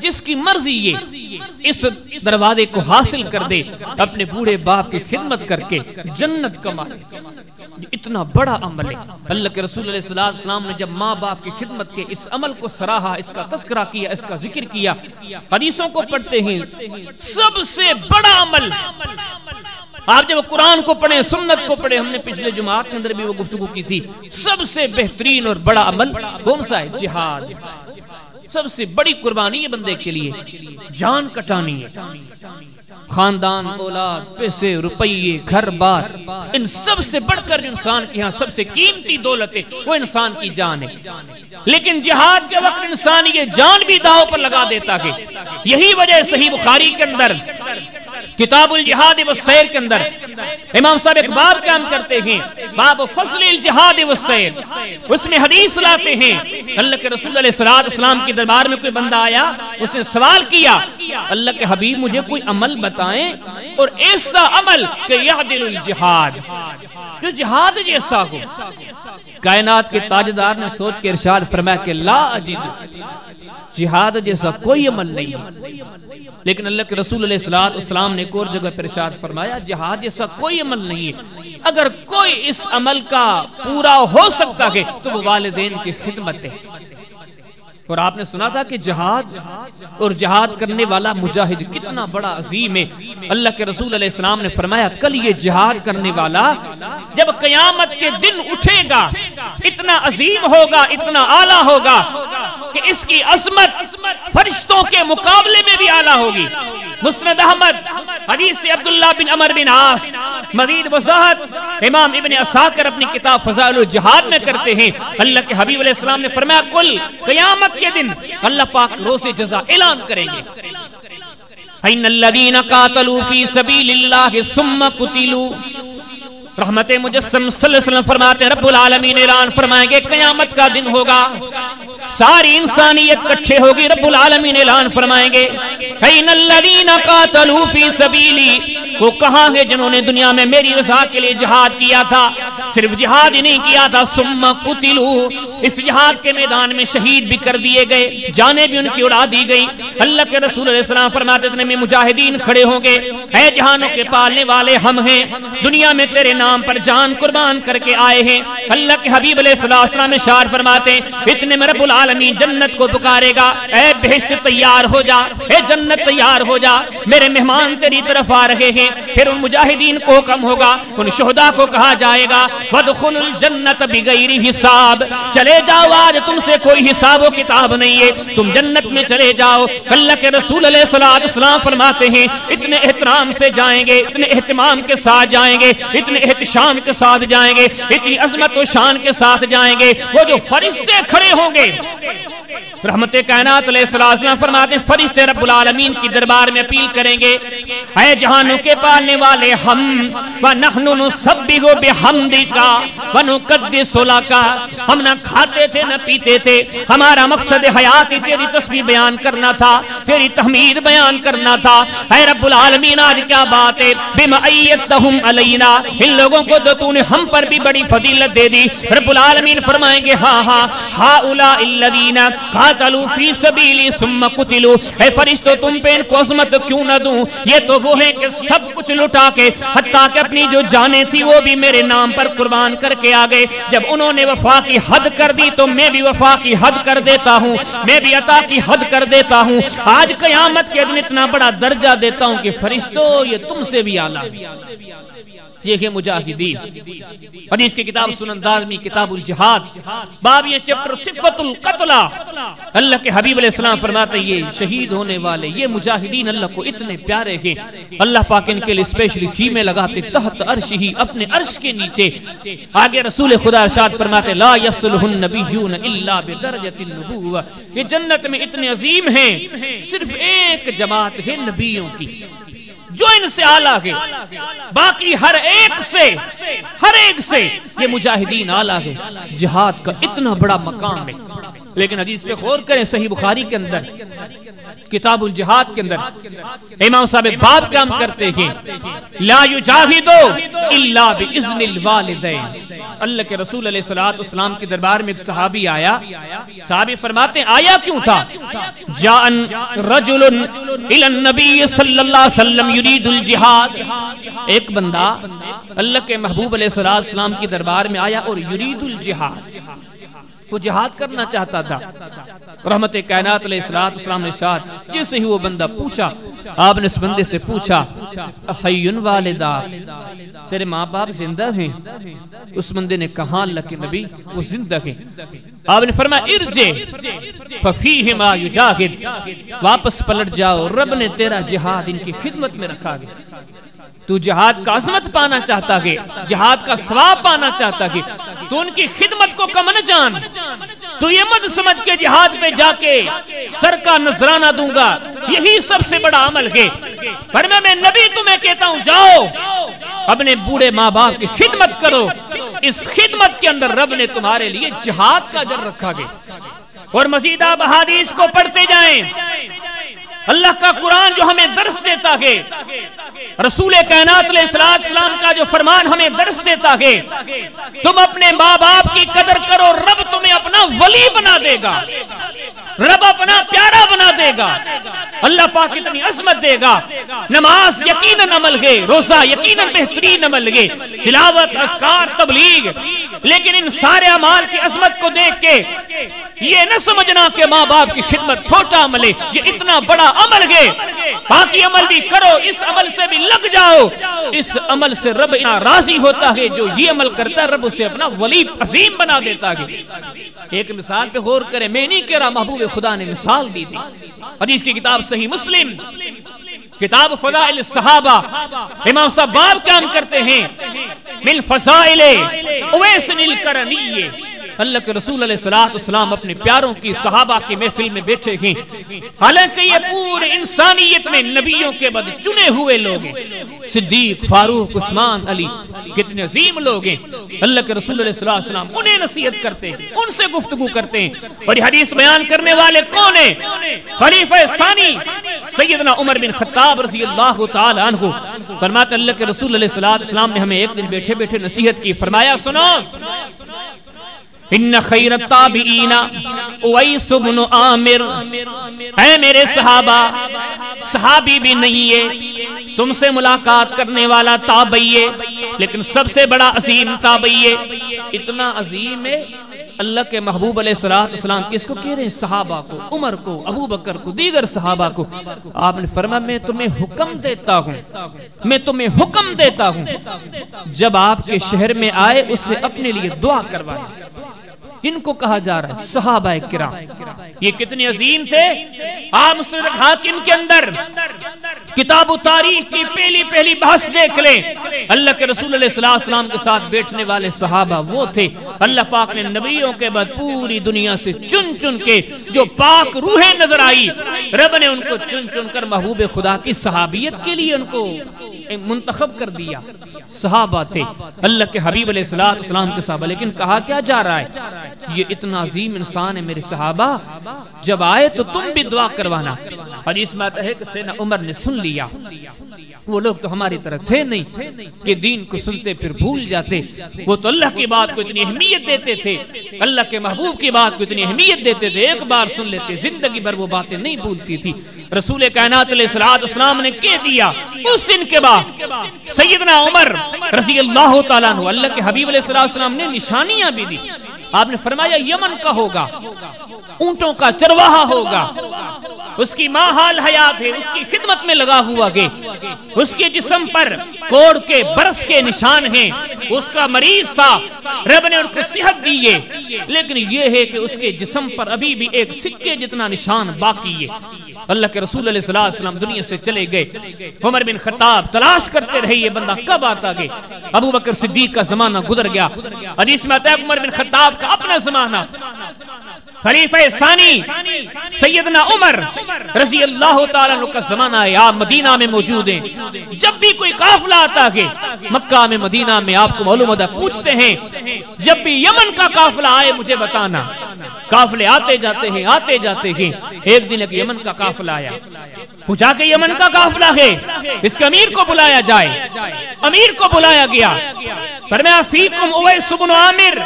جس کی مرضی یہ اس دروازے کو حاصل کر دے، اپنے بوڑھے باپ کی خدمت کر کے جنت کمائے۔ اتنا بڑا عمل ہے۔ اللہ کے رسول علیہ السلام نے جب ماں باپ کی خدمت کے اس عمل کو سراہا، اس کا تذکرہ کیا، اس کا ذکر کیا، حدیثوں کو پڑھتے ہیں سب سے بڑا عمل، آپ جب قرآن کو پڑھیں، سنت کو پڑھیں، ہم نے پچھلے جمعات کے اندر بھی وہ گفتگو کی تھی، سب سے بہترین اور بڑا عمل کون سا ہے؟ جہاد۔ سب سے بڑی قربانی ہے بندے کے لیے، جان کٹانی ہے۔ خاندان، اولاد، پیسے، روپیے، گھر بار، ان سب سے بڑھ کر جو انسان کے ہاں سب سے قیمتی دولت ہے وہ انسان کی جان ہے۔ لیکن جہاد کے وقت انسان یہ جان بھی داؤ پر لگا دیتا ہے۔ یہی وجہ صحیح بخاری کے اندر کتاب الجہاد والسیر کے اندر امام صاحب ایک باب قائم کرتے ہیں، باب فضل الجہاد والسیر، اس میں حدیث لاتے ہیں اللہ کے رسول علیہ السلام کی دربار میں کوئی بندہ آیا، اس نے سوال کیا اللہ کے حبیب مجھے کوئی عمل بتائیں اور ایسا عمل کہ یعدل الجہاد، جو جہاد جیسا ہو۔ کائنات کے تاجدار نے سوچ کے ارشاد فرمایا کہ لا اجد، جہاد جیسا کوئی عمل نہیں ہے۔ لیکن اللہ کے رسول علیہ السلام نے ایک اور جگہ پر ارشاد فرمایا جہاد جیسا کوئی عمل نہیں ہے، اگر کوئی اس عمل کا پورا ہو سکتا ہے تو وہ والدین کی خدمت ہے۔ اور آپ نے سنا تھا کہ جہاد اور جہاد کرنے والا مجاہد کتنا بڑا عظیم ہے۔ اللہ کے رسول علیہ السلام نے فرمایا کل یہ جہاد کرنے والا جب قیامت کے دن اٹھے گا اتنا عظیم ہوگا، اتنا اعلیٰ ہوگا کہ اس کی عظمت فرشتوں کے مقابلے میں بھی اعلیٰ ہوگی۔ مسند احمد حدیث عبداللہ بن عمر بن عاص، مزید وضاحت امام ابن عساکر اپنی کتاب فضائل الجہاد میں کرتے ہیں۔ اللہ کے حبیب علیہ السلام نے فرمایا کل قیامت کے دن اللہ پاک روز جزا اعلان کریں گے، ان الذین قاتلوا فی سبیل اللہ ثم قتلوا، رحمت مجسم صلی اللہ علیہ وسلم فرماتے ہیں رب العالمین اعلان فرمائیں گے قیامت کا دن ہوگا، ساری انسانیت اکٹھے ہوگی، رب العالمین اعلان فرمائیں گے ان الذین قاتلوا فی سبیلی، وہ کہاں ہیں جنہوں نے دنیا میں میری رضا کے لیے جہاد کیا تھا، صرف جہاد ہی نہیں کیا تھا ثم قتلوا، اس جہاد کے میدان میں شہید بھی کر دیے گئے، جانیں بھی ان کی اڑا دی گئی۔ اللہ کے رسول علیہ السلام فرماتے اتنے میں مجاہدین کھڑے ہوں گے، اے جہانوں کے پالنے والے ہم ہیں، دنیا میں تیرے نام پر جان قربان کر کے آئے ہیں۔ اللہ کے حبیب علیہ السلام اشارہ فرماتے ہیں اتنے میں رب العالمین جنت کو پکارے گا، اے بہشت تیار ہو جا، اے جنت تیار ہو جا، میرے مہمان تیری طرف آ رہے ہیں۔ پھر ان مجاہدین کو حکم ہوگا، ان شہداء کو کہا جائے گا وَادْخُلُوا الْجَنَّةَ بِغَيْرِ حساب، چلے جاؤ آج تم سے کوئی حساب و کتاب نہیں ہے، تم جنت میں چلے جاؤ۔ اللہ کے رسول علیہ السلام فرماتے ہیں اتنے احترام سے جائیں گے، اتنے اہتمام کے ساتھ جائیں گے، اتنے احتشام کے ساتھ جائیں گے، اتنی عظمت و شان کے ساتھ جائیں گے، وہ جو فرشتے کھڑے ہوں گے، رحمت کائنات علیہ السلام فرماتے ہیں فرشتے رب العالمین کی دربار میں اپیل کریں گے، اے جہانوں کے پالنے والے ہم وَنَحْنُ نُسَبِّحُ بِحَمْدِكَ وَنُقَدِّسُ لَكَ، ہم نہ کھاتے تھے نہ پیتے تھے، ہمارا مقصد حیات تیری تسبیح بیان کرنا تھا، تیری تحمید بیان کرنا تھا۔ اے رب العالمین آج کیا بات ہے، بِمَا أَيَّدْتَهُمْ عَلَيْنَا، ان لوگوں کو تو نے ہم پر بھی بڑی فضیلت دے دی۔ رب العالمین فرمائیں گے ہاں ہاں هَؤُلَاءِ الَّذِينَ قاتلوا فی سبیلی ثم قتلوا، اے فرشتوں تم پہ ان کو عظمت کیوں نہ دوں، یہ تو وہ ہیں کہ سب کچھ لٹا کے حتیٰ کہ اپنی جو جانیں تھی وہ بھی میرے نام پر قربان کر کے آگئے، جب انہوں نے وفا کی حد کر دی تو میں بھی وفا کی حد کر دیتا ہوں، میں بھی عطا کی حد کر دیتا ہوں۔ آج قیامت کے دن اتنا بڑا درجہ دیتا ہوں کہ فرشتوں یہ تم سے بھی اعلیٰ، یہ ہے مجاہدین۔ حدیث کی کتاب سنن دارمی کتاب الجہاد باب یہ چپٹر صفت القتلہ، اللہ کے حبیب علیہ السلام فرماتے ہیں یہ شہید ہونے والے یہ مجاہدین اللہ کو اتنے پیارے ہیں، اللہ پاک ان کے لیے اسپیشلی خیمے لگاتے تحت عرش ہی، اپنے عرش کے نیچے۔ آگے رسول خدا ارشاد فرماتے لا یفصلہ النبیون الا بدرجۃ النبوہ، یہ جنت میں اتنے عظیم ہیں صرف ایک جماعت ہے نبیوں کی جو ان سے اعلیٰ ہے، باقی ہر ایک سے یہ مجاہدین اعلیٰ ہے۔ جہاد کا اتنا بڑا مقام ہے، لیکن حدیث پہ غور کریں، صحیح بخاری کے اندر کتاب الجہاد کے اندر امام صاحب باب کام کرتے ہیں لا یجاہدو الا باذن الوالدین۔ اللہ کے رسول علیہ السلام کے دربار میں ایک صحابی آیا، صحابی فرماتے ہیں آیا کیوں تھا، جاءن رجل الی النبی صلی اللہ علیہ وسلم یرید الجہاد، ایک بندہ اللہ کے محبوب علیہ السلام کی دربار میں آیا اور یرید الجہاد، وہ جہاد کرنا چاہتا تھا۔ رحمت کائنات علیہ السلام نے شاد جیسے ہی وہ بندہ پوچھا، آپ نے اس بندے سے پوچھا حیٌ والدہ، تیرے ماں باپ زندہ ہیں؟ اس بندے نے کہا اللہ کے نبی وہ زندہ ہیں۔ آپ نے فرمایا ارجع ففیہما یجاہد، واپس پلٹ جاؤ، رب نے تیرا جہاد ان کی خدمت میں رکھا ہے۔ تو جہاد کا عظمت پانا چاہتا ہے، جہاد کا ثواب پانا چاہتا ہے، تو ان کی خدمت کو کم نہ جان، تو یہ مت سمجھ کے جہاد پہ جا کے سر کا نذرانہ دوں گا، یہی سب سے بڑا عمل ہے۔ پر میں نبی تمہیں کہتا ہوں جاؤ اپنے بوڑھے ماں باپ کی خدمت کرو، اس خدمت کے اندر رب نے تمہارے لیے جہاد کا اجر رکھا ہے۔ اور مزید آپ احادیث کو پڑھتے جائیں، اللہ کا قرآن جو ہمیں درس دیتا ہے، رسول کائنات علیہ السلام کا جو فرمان ہمیں درس دیتا ہے، تم اپنے ماں باپ کی قدر کرو، رب تمہیں اپنا ولی بنا دے گا، رب اپنا پیارا بنا دے گا، اللہ پاک اتنی عظمت دے گا۔ نماز یقیناً عمل ہے، روزہ یقیناً بہترین عمل ہے، تلاوت، اذکار، تبلیغ، لیکن ان سارے اعمال کی عظمت کو دیکھ کے یہ نہ سمجھنا کہ ماں باپ کی خدمت چھوٹا عمل ہے، یہ اتنا بڑا عمل ہے، باقی عمل بھی کرو، اس عمل سے بھی لگ جاؤ، اس عمل سے رب راضی ہوتا ہے، جو یہ عمل کرتا ہے رب اسے اپنا ولی عظیم بنا دیتا ہے۔ ایک مثال پہ غور کریں، میں نہیں کہہ رہا، محبوب خدا نے مثال دی تھی۔ حدیث کی کتاب صحیح مسلم کتاب فضائل الصحابہ امام صاحب باب کام کرتے ہیں من فضائل اویس القرنی، اللہ کے رسول علیہ السلام اپنے پیاروں کی صحابہ کی محفل میں بیٹھے ہیں، حالانکہ یہ پورے انسانیت میں نبیوں کے بعد چنے ہوئے لوگ ہیں، صدیق، فاروق، عثمان، علی، کتنے عظیم لوگ ہیں۔ اللہ کے رسول علیہ السلام انہیں نصیحت کرتے ہیں، ان سے گفتگو کرتے ہیں، اور یہ حدیث بیان کرنے والے کون ہیں؟ خلیفہ ثانی سیدنا عمر بن خطاب رضی اللہ تعالی عنہ فرماتے اللہ کے رسول علیہ السلام نے ہمیں ایک دن بیٹھے بیٹھے نصیحت کی، فرمایا سنو ان خیر التابعین اویس بن عامر، اے میرے صحابہ، صحابی بھی نہیں ہے، تم سے ملاقات کرنے والا تابعی ہے، لیکن سب سے بڑا عظیم تابعی ہے، اتنا عظیم ہے اللہ کے محبوب علیہ السلام کس کو کہہ رہے ہیں؟ صحابہ کو، عمر کو، ابو بکر کو، دیگر صحابہ کو۔ آپ نے فرمایا میں تمہیں حکم دیتا ہوں، میں تمہیں حکم دیتا ہوں، جب آپ کے شہر میں آئے اس سے اپنے لیے دعا کروائیں۔ ان کو کہا جا رہا ہے صحابہ کرام، یہ کتنے عظیم تھے۔ آپ مستدرک حاکم کے اندر کتاب و تاریخ کی پہلی بحث دیکھ لیں، اللہ کے رسول علیہ السلام کے ساتھ بیٹھنے والے صحابہ وہ تھے۔ اللہ پاک نے نبیوں کے بعد پوری دنیا سے چن کے جو پاک روحیں نظر آئی، رب نے ان کو چن کر محبوب خدا کی صحابیت کے لیے ان کو منتخب کر دیا۔ صحابہ تھے اللہ کے حبیب علیہ السلام کے صحابہ، لیکن کہا کیا جا رہا ہے؟ یہ اتنا عظیم انسان ہے میرے صحابہ، جب آئے تو تم بھی دعا کروانا۔ حدیث میں آتا ہے کہ سیدنا عمر نے سن لیا، وہ لوگ تو ہماری طرح تھے نہیں کہ دین کو سنتے پھر بھول جاتے، وہ تو اللہ کی بات کو اتنی اہمیت دیتے تھے، اللہ کے محبوب کی بات کو اتنی اہمیت دیتے تھے، ایک بار سن لیتے زندگی بھر وہ باتیں نہیں بھولتی تھی۔ رسول کائنات علیہ السلام نے کہہ دیا، اس دن کے بعد سیدنا عمر رضی اللہ تعالیٰ عنہ، اللہ کے حبیب علیہ السلام نے نشانیاں بھی دی۔ آپ نے فرمایا یمن کا ہوگا، اونٹوں کا چرواہا ہوگا، اس کی ماں حال حیات ہے، اس کی خدمت میں لگا ہوا گے، اس کے جسم پر کوڑ کے برس کے نشان ہیں، اس کا مریض تھا، رب نے ان کو صحت دی ہے، لیکن یہ ہے کہ اس کے جسم پر ابھی بھی ایک سکے جتنا نشان باقی ہے۔ اللہ کے رسول علیہ السلام دنیا سے چلے گئے، عمر بن خطاب تلاش کرتے رہے یہ بندہ کب آتا گے، ابو بکر صدیق کا زمانہ گزر گیا۔ حدیث میں آتا ہے عمر بن خطاب کا اپنا زمانہ، خلیفہ ثانی سیدنا عمر رضی اللہ تعالیٰ عنہ کا زمانہ ہے، آپ مدینہ میں موجود ہیں۔ جب بھی کوئی قافلہ آتا ہے مکہ میں مدینہ میں، آپ کو معلوم ہوتا ہے، پوچھتے ہیں جب بھی یمن کا قافلہ آئے مجھے بتانا۔ قافلے آتے جاتے ہیں، ایک دن ایک یمن کا قافلہ آیا، پوچھا کہ یمن کا قافلہ ہے، اس کے امیر کو بلایا جائے۔ امیر کو بلایا گیا، فرمایا فیکم اویس بن عامر،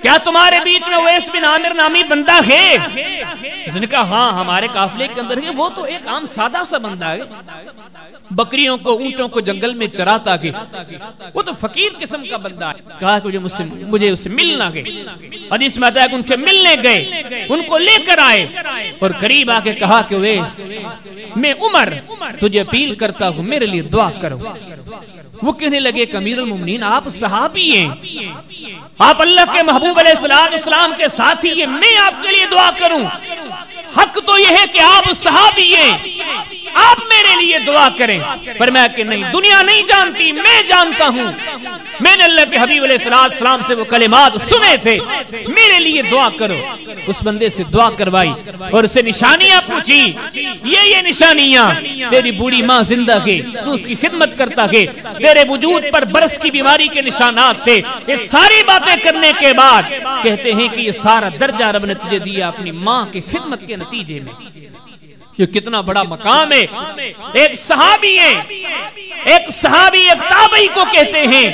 کیا تمہارے بیچ میں اویس بن عامر نامی بندہ ہے؟ اس نے کہا ہاں ہمارے قافلے کے اندر ہے۔ وہ تو ایک عام سادہ سا بندہ ہے، بکریوں کو اونٹوں کو جنگل میں چراتا ہے، وہ تو فقیر قسم کا بندہ ہے۔ کہا کہ مجھے اسے ملنا ہے۔ حدیث میں آتا ہے کہ ان کے ملنے گئے، ان کو لے کر آئے اور قریب آ کے کہا کہ اویس میں عمر تجھے اپیل کرتا ہوں میرے لیے دعا کرو۔ وہ کہنے لگے کہ امیر المومنین آپ صحابی ہیں، آپ اللہ کے محبوب علیہ السلام کے ساتھی ہیں، میں آپ کے لیے دعا کروں؟ حق تو یہ ہے کہ آپ صحابی ہیں، آپ میرے لیے دعا کریں۔ فرمایا کہ نہیں، دنیا نہیں جانتی، میں جانتا ہوں، میں نے اللہ کے حبیب علیہ السلام سے وہ کلمات سنے تھے، میرے لیے دعا کرو۔ اس بندے سے دعا کروائی اور اسے نشانیاں پوچھی، یہ نشانیاں تیری بوڑھی ماں زندہ ہے، تو اس کی خدمت کرتا ہے، تیرے وجود پر برس کی بیماری کے نشانات تھے۔ یہ ساری باتیں کرنے کے بعد کہتے ہیں کہ یہ سارا درجہ رب نے تجھے دیا اپنی ماں کی خدمت کے نتیجے میں۔ یہ کتنا بڑا مقام ہے۔ ایک صحابی ہے، ایک صحابی ایک تابعی کو کہتے ہیں،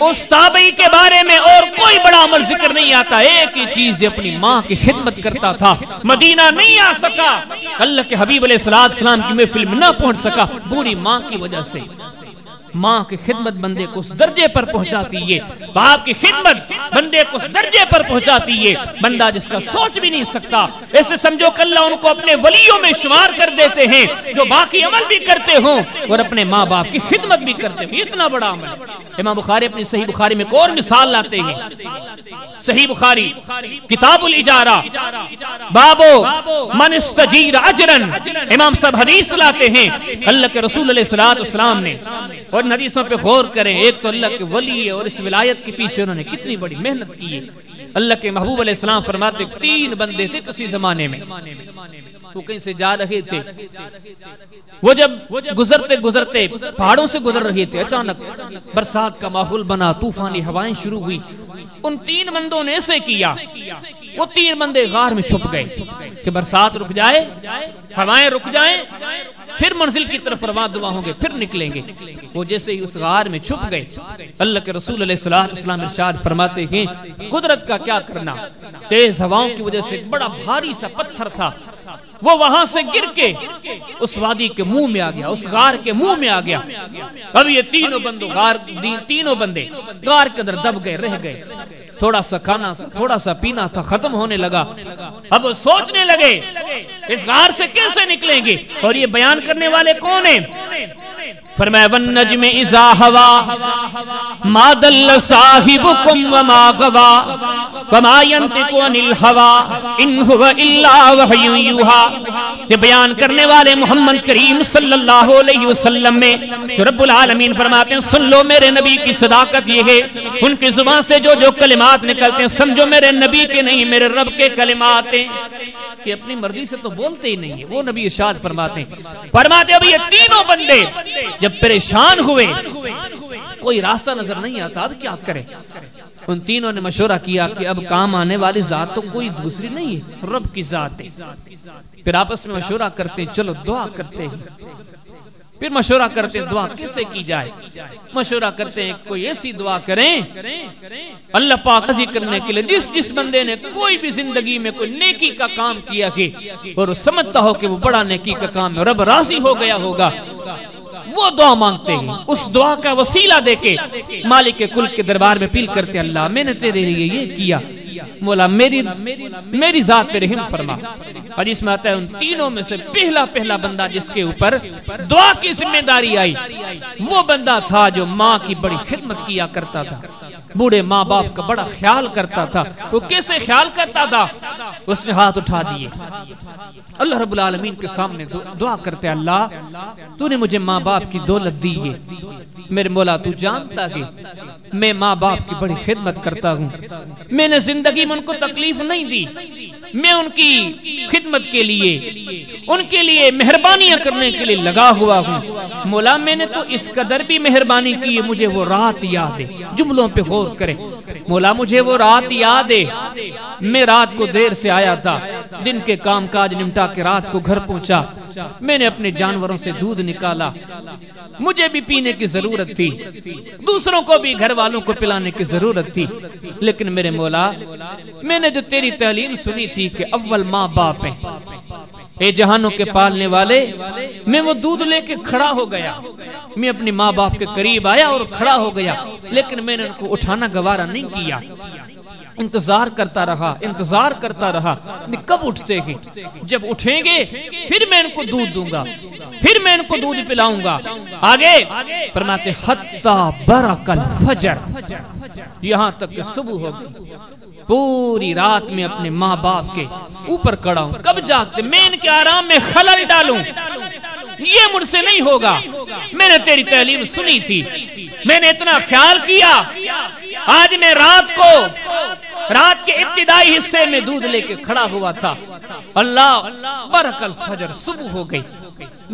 اس تابعی کے بارے میں اور کوئی بڑا عمل ذکر نہیں آتا، ایک ہی چیز اپنی ماں کی خدمت کرتا تھا۔ مدینہ نہیں آ سکا، اللہ کے حبیب علیہ السلام کی محفل میں نہ پہنچ سکا، بوڑھی ماں کی وجہ سے۔ ماں کی خدمت بندے کو اس درجے پر پہنچاتی ہے، باپ کی خدمت بندے کو اس درجے پر پہنچاتی ہے، بندہ جس کا سوچ بھی نہیں سکتا۔ ایسے سمجھو کہ اللہ ان کو اپنے ولیوں میں شمار کر دیتے ہیں جو باقی عمل بھی کرتے ہوں اور اپنے ماں باپ کی خدمت بھی کرتے ہیں، اتنا بڑا عمل۔ امام بخاری اپنی صحیح بخاری میں ایک اور مثال لاتے ہیں، صحیح بخاری کتاب الاجارہ بابو من استجیر اجرن، امام صاحب حدیث لاتے ہیں اللہ کے رسول علیہ السلام نے، اور حدیثوں پہ غور کریں، ایک تو اللہ کے ولی ہے اور اس ولایت کے پیچھے انہوں نے کتنی بڑی محنت کی ہے۔ اللہ کے محبوب علیہ السلام فرماتے 3 بندے تھے کسی زمانے میں، وہ کہیں سے جا رہے تھے، وہ جب گزرتے پہاڑوں سے گزر رہے تھے، اچانک برسات کا ماحول بنا، طوفانی ہوائیں شروع ہوئی۔ ان 3 بندوں نے ایسے کیا، وہ 3 بندے غار میں چھپ گئے کہ برسات رک جائے، ہوائیں رک جائیں، پھر منزل کی طرف رواں دوا ہوں گے، پھر نکلیں گے۔ وہ جیسے ہی اس غار میں چھپ گئے، اللہ کے رسول علیہ السلام ارشاد فرماتے ہیں قدرت کا کیا کرنا، تیز ہواؤں کی وجہ سے بڑا بھاری سا پتھر تھا، وہ وہاں سے گر کے اس وادی کے منہ میں آ گیا، اس غار کے منہ میں آ گیا۔ اب یہ تینوں بندے غار کے اندر دب گئے، رہ گئے۔ تھوڑا سا کھانا تھا، تھوڑا سا پینا تھا، ختم ہونے لگا۔ اب وہ سوچنے لگے اس غار سے کیسے نکلیں گے، اور یہ بیان کرنے والے کون ہیں؟ فرمایا والنجم اذا ہوا ما ضل صاحبکم وما غوا وما ينطق عن الهوى ان هو الا وحی یوحی۔ یہ بیان کرنے والے محمد کریم صلی اللہ علیہ وسلم میں رب العالمین فرماتے ہیں سن لو میرے نبی کی صداقت یہ ہے، ان کی زبان سے جو کلمات نکلتے ہیں سمجھو میرے نبی کے نہیں میرے رب کے کلمات ہیں، کہ اپنی مرضی سے تو بولتے ہی نہیں ہے۔ وہ نبی ارشاد فرماتے اب یہ تینوں بندے جب پریشان ہوئے، کوئی راستہ نظر نہیں آتا، اب کیا کریں؟ ان تینوں نے مشورہ کیا کہ اب کام آنے والی ذات تو کوئی دوسری نہیں ہے، رب کی ذات ہے۔ پھر آپس میں مشورہ کرتے چلو دعا کرتے ہیں۔ پھر مشورہ کرتے دعا کسے کی جائے؟ مشورہ کرتے ہیں کوئی ایسی دعا کریں اللہ پاک راضی کرنے کے لیے، جس بندے نے کوئی بھی زندگی میں کوئی نیکی کا کام کیا کہ اور وہ سمجھتا ہو کہ وہ بڑا نیکی کا کام ہے، رب راضی ہو گیا ہوگا، وہ دعا مانگتے ہیں۔ اس دعا کا وسیلہ دے کے مالک کل کے دربار میں اپیل کرتے اللہ میں نے تیرے لیے یہ کیا، مولا میری ذات پہ رحم فرما۔ اور اس میں آتا ہے ان تینوں میں سے پہلا بندہ جس کے اوپر دعا کی ذمہ داری آئی، وہ بندہ تھا جو ماں کی بڑی خدمت کیا کرتا تھا، بوڑھے ماں باپ کا بڑا خیال کرتا تھا۔ وہ کیسے خیال کرتا تھا؟ اس نے ہاتھ اٹھا دیے، اللہ رب العالمین کے سامنے دعا کرتے اللہ تو نے مجھے ماں باپ کی دولت دی ہے، میرے مولا تو جانتا کہ میں ماں باپ کی بڑی خدمت کرتا ہوں، میں نے زندگی میں ان کو تکلیف نہیں دی، میں ان کی خدمت کے لیے ان کے لیے مہربانیاں کرنے کے لیے لگا ہوا ہوں، مولا میں نے تو اس قدر بھی مہربانی کی ہے، مجھے وہ رات یاد ہے۔ جملوں پہ غور کرے، مولا مجھے وہ رات یاد ہے، میں رات کو دیر سے آیا تھا، دن کے کام کاج نمٹا کے رات کو گھر پہنچا، میں نے اپنے جانوروں سے دودھ نکالا، مجھے بھی پینے کی ضرورت تھی، دوسروں کو بھی گھر والوں کو پلانے کی ضرورت تھی، لیکن میرے مولا میں نے جو تیری تعلیم سنی تھی کہ اول ماں باپ ہیں، اے جہانوں کے پالنے والے، میں وہ دودھ لے کے کھڑا ہو گیا، میں اپنی ماں باپ کے قریب آیا اور کھڑا ہو گیا، لیکن میں نے ان کو اٹھانا گوارا نہیں کیا، انتظار کرتا رہا میں کب اٹھتے ہیں، جب اٹھیں گے پھر میں ان کو دودھ دوں گا، پھر میں ان کو دودھ پلاؤں گا۔ آگے فرماتے حتی برق الفجر، یہاں تک کہ صبح ہوگی، پوری رات میں اپنے ماں باپ کے اوپر کڑا ہوں، کب جاگتے میں ان کے آرام میں خلل ڈالوں، یہ مجھ سے نہیں ہوگا، میں نے تیری تعلیم سنی تھی، میں نے اتنا خیال کیا، آج میں رات کے ابتدائی حصے میں دودھ لے کے کھڑا ہوا تھا، اللہ برق الفجر صبح ہو گئی،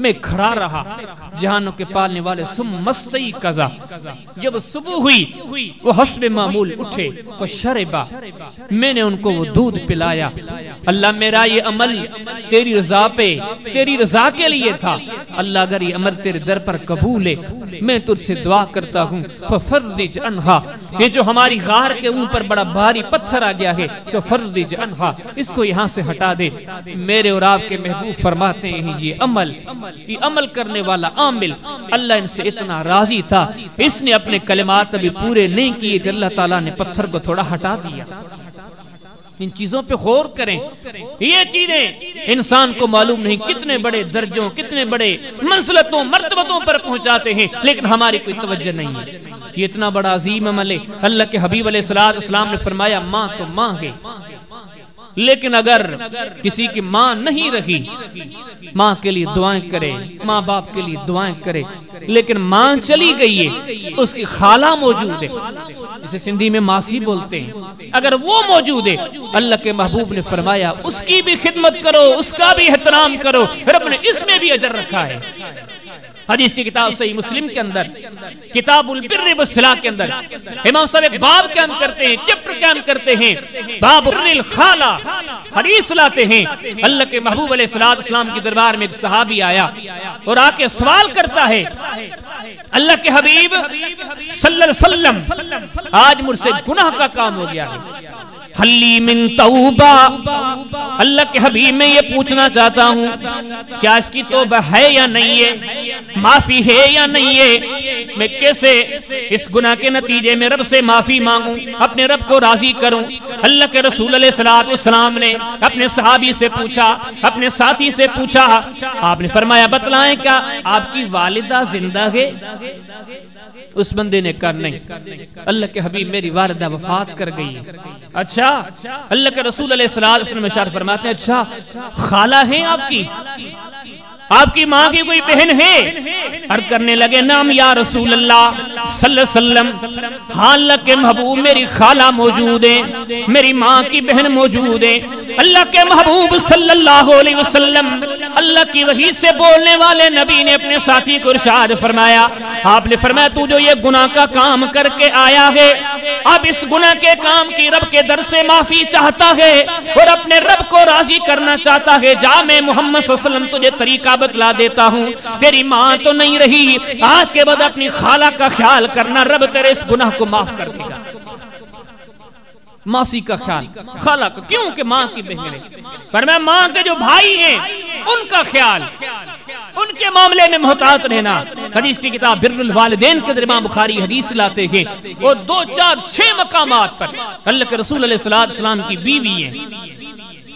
میں کھڑا رہا، جہانوں کے پالنے والے ثم مستيقظ، جب صبح ہوئی وہ حسب معمول اٹھے، فشربا، میں نے ان کو وہ دودھ پلایا، اللہ میرا یہ عمل تیری رضا پہ تیری رضا کے لیے تھا، اللہ اگر یہ عمل تیرے در پر قبول ہے میں تجھ سے دعا کرتا ہوں ففرج عنہا، یہ جو ہماری غار کے اوپر بڑا بھاری پتھر آ گیا ہے تو فرج عنہا، اس کو یہاں سے ہٹا دے۔ میرے اور آپ کے محبوب فرماتے ہیں یہ عمل کرنے والا عامل اللہ ان سے اتنا راضی تھا، اس نے اپنے کلمات ابھی پورے نہیں کیے کہ اللہ تعالیٰ نے پتھر کو تھوڑا ہٹا دیا۔ ان چیزوں پہ غور کریں، یہ چیزیں انسان کو معلوم نہیں کتنے بڑے درجوں کتنے بڑے منزلتوں مرتبتوں پر پہنچاتے ہیں، لیکن ہماری کوئی توجہ نہیں ہے۔ یہ اتنا بڑا عظیم عمل ہے، اللہ کے حبیب علیہ السلام نے فرمایا ماں تو ماں ہے، لیکن اگر کسی کی ماں نہیں رہی ماں کے لیے دعائیں کرے، ماں باپ کے لیے دعائیں کرے، لیکن ماں چلی گئی ہے اس کی خالہ موجود ہے، جسے سندھی میں ماسی بولتے ہیں، اگر وہ موجود ہے اللہ کے محبوب نے فرمایا اس کی بھی خدمت کرو، اس کا بھی احترام کرو، رب نے اس میں بھی اجر رکھا ہے۔ حدیث کی کتاب صحیح مسلم کے اندر کتاب البر والصلہ کے اندر امام صاحب ایک باب قائم کرتے ہیں، چیپٹر قائم کرتے ہیں، باب بر الخالہ، حدیث لاتے ہیں۔ اللہ کے محبوب علیہ السلام کے دربار میں ایک صحابی آیا اور آ کے سوال کرتا ہے اللہ کے حبیب صلی اللہ علیہ وسلم آج مجھ سے گناہ کا کام ہو گیا ہے، حلی من توبہ، اللہ کے حبیب میں یہ پوچھنا چاہتا ہوں کیا اس کی توبہ ہے یا نہیں ہے، معافی ہے یا نہیں ہے؟ میں کیسے اس گناہ کے نتیجے میں رب سے معافی مانگوں، اپنے رب کو راضی کروں۔ اللہ کے رسول علیہ السلام نے اپنے صحابی سے پوچھا، اپنے ساتھی سے پوچھا، آپ نے فرمایا بتلائیں کیا آپ کی والدہ زندہ ہے؟ اس بندے نے کہا نہیں، اللہ کے حبیب میری والدہ وفات کر گئی ہے۔ اچھا، اللہ کے رسول علیہ السلام ارشاد فرماتے ہیں اچھا خالہ ہیں آپ کی، آپ کی ماں کی کوئی بہن ہے؟ عرض کرنے لگے نام یا رسول اللہ صلی اللہ علیہ وسلم، ہاں اللہ کے محبوب میری خالہ موجود ہے، میری ماں کی بہن موجود ہے۔ اللہ کے محبوب صلی اللہ علیہ وسلم اللہ کی وحی سے بولنے والے نبی نے اپنے ساتھی کو ارشاد فرمایا، آپ نے فرمایا تو جو یہ گناہ کا کام کر کے آیا ہے، اب اس گناہ کے کام کی رب کے در سے معافی چاہتا ہے اور اپنے رب کو راضی کرنا چاہتا ہے، جا میں محمد صلی اللہ علیہ وسلم تجھے طریقہ بتلا دیتا ہوں، تیری ماں تو نہیں رہی، آج کے بعد اپنی خالہ کا خیال کرنا، رب تیرے اس گناہ کو معاف کر دے گا۔ ماسی کا خیال، خالہ کا، کیوں کہ ماں کی بہن ہے، فرمایا ماں کے جو بھائی ہیں ان کا خیال، ان کے معاملے میں محتاط رہنا۔ حدیث کی کتاب بر الوالدین کے امام بخاری حدیث لاتے ہیں، اور 2 4 6 مقامات پر اللہ کے رسول علیہ السلام کی بیوی ہیں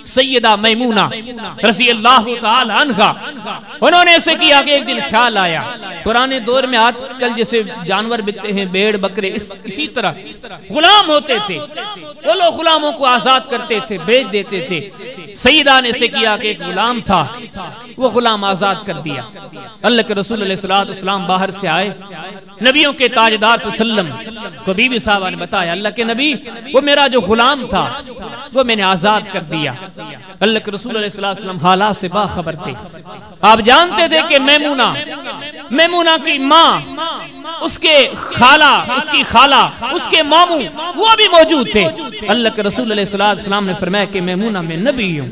سیدہ میمونہ رضی اللہ تعالی عنہا، انہوں نے ایسے کیا کہ ایک دن خیال آیا، پرانے دور میں آج کل جیسے جانور بکتے ہیں بھیڑ بکرے، اسی طرح غلام ہوتے تھے، وہ لوگ غلاموں کو آزاد کرتے تھے، بیچ دیتے تھے۔ سیدہ نے ایسے کیا کہ ایک غلام تھا، وہ غلام آزاد کر دیا۔ اللہ کے رسول علیہ السلام باہر سے آئے، نبیوں کے تاجدار صلی اللہ علیہ وسلم کو بی بی صاحبہ نے بتایا اللہ کے نبی وہ میرا جو غلام تھا وہ میں نے آزاد کر دیا۔ اللہ کے رسول علیہ السلام حالات سے باخبر تھے، آپ جانتے تھے کہ میمونہ کی ماں، اس کے خالہ، اس کی خالہ، اس کے ماموں وہ بھی موجود تھے۔ اللہ کے رسول علیہ السلام نے فرمایا کہ میمونہ میں نبی ہوں،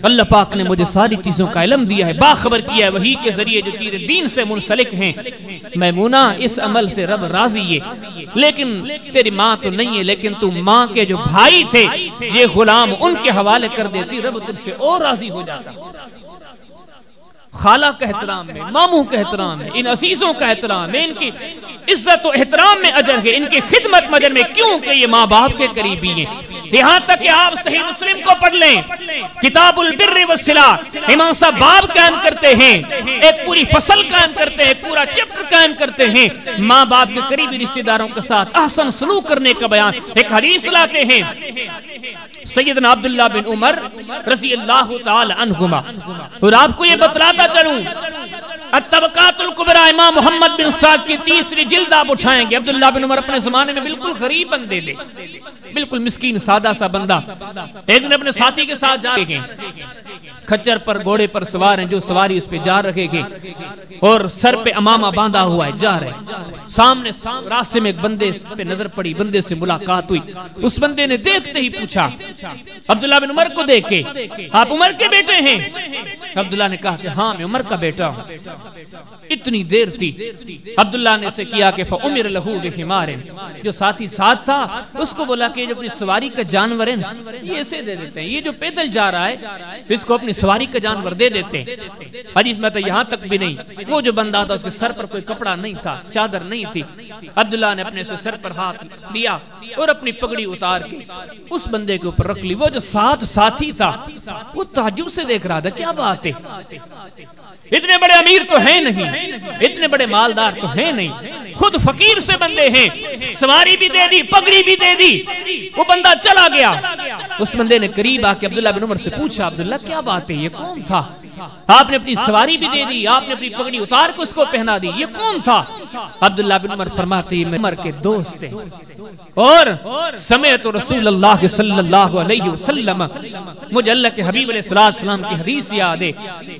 اللہ پاک نے مجھے ساری چیزوں کا علم دیا ہے، باخبر کیا ہے وحی کے ذریعے جو چیزیں دین سے منسلک ہیں۔ میمونہ اس عمل سے رب راضی ہے، لیکن تیری ماں تو نہیں ہے، لیکن تو ماں کے جو بھائی تھے یہ غلام ان کے حوالے کر دیتی، رب تجھ سے اور راضی ہو جاتا۔ خالہ کا احترام میں، ماموں کا احترام ہے، ان عزیزوں کا احترام ہے، ان کی عزت و احترام میں اجر ہے، ان کی خدمت میں اجر میں، کیوں کہ یہ ماں باپ کے قریبی ہیں۔ یہاں تک کہ آپ صحیح مسلم کو پڑھ لیں، کتاب البر والصلہ، امام صاحب باب قائم کرتے ہیں، ایک پوری فصل قائم کرتے ہیں، پورا چیپٹر قائم کرتے ہیں، ماں باپ کے قریبی رشتہ داروں کے ساتھ احسن سلوک کرنے کا بیان۔ ایک حدیث لاتے ہیں سیدنا عبداللہ بن عمر رضی اللہ تعالی عنہما، اور آپ کو یہ بتلاتا چلوں الطبقات الکبریٰ امام محمد بن سعد کی 3ری جلد آپ اٹھائیں گے۔ عبداللہ بن عمر اپنے زمانے میں بالکل غریب بندے تھے، بالکل مسکین سادہ سا بندہ، ایک دن اپنے ساتھی کے ساتھ جا رہے ہیں، کھچر پر گھوڑے پر سوار ہیں، جو سواری اس پہ جا رہے گے اور سر پہ امامہ باندھا ہوا ہے، جا رہے سامنے راستے میں ایک بندے پہ نظر پڑی، بندے سے ملاقات ہوئی، اس بندے نے دیکھتے ہی پوچھا عبداللہ بن عمر کو دیکھ کے آپ عمر کے بیٹے ہیں؟ عبداللہ نے کہا کہ ہاں میں عمر کا بیٹا ہوں۔ اتنی دیر تھی، عبداللہ نے اسے کیا کہ فَأُمِرَ لَهُ بِحِمَارٍ، جو ساتھی ساتھ تھا اس کو بولا کہ جو اپنی سواری کا جانور ہے یہ اسے دے دیتے ہیں، یہ جو پیدل جا رہا ہے اس کو اپنی سواری کا جانور دے دیتے ہیں۔ حدیث میں تو یہاں تک بھی نہیں، وہ جو بندہ تھا اس کے سر پر کوئی کپڑا نہیں تھا، چادر نہیں تھی، عبداللہ نے اپنے سے سر پر ہاتھ لیا اور اپنی پگڑی اتار کے اس بندے کے اوپر رکھ لی۔ وہ جو ساتھی تھا وہ تعجب سے دیکھ رہا تھا، کیا بات ہے، اتنے بڑے امیر تو ہیں نہیں، اتنے بڑے مالدار تو ہیں نہیں، خود فقیر سے بندے ہیں، سواری بھی دے دی، پگڑی بھی دے دی، وہ بندہ چلا گیا۔ اس بندے نے قریب آ کے عبداللہ بن عمر سے پوچھا عبداللہ کیا بات ہے، یہ کون تھا؟ آپ نے اپنی سواری بھی دے دی، آپ نے اپنی پگڑی اتار کے اس کو پہنا دی، یہ کون تھا؟ عبداللہ بن عمر فرماتے ہیں عمر کے دوست ہیں، اور سمعت رسول اللہ صلی اللہ علیہ وسلم، مجھے اللہ کے حبیب علیہ السلام کی حدیث یاد ہے،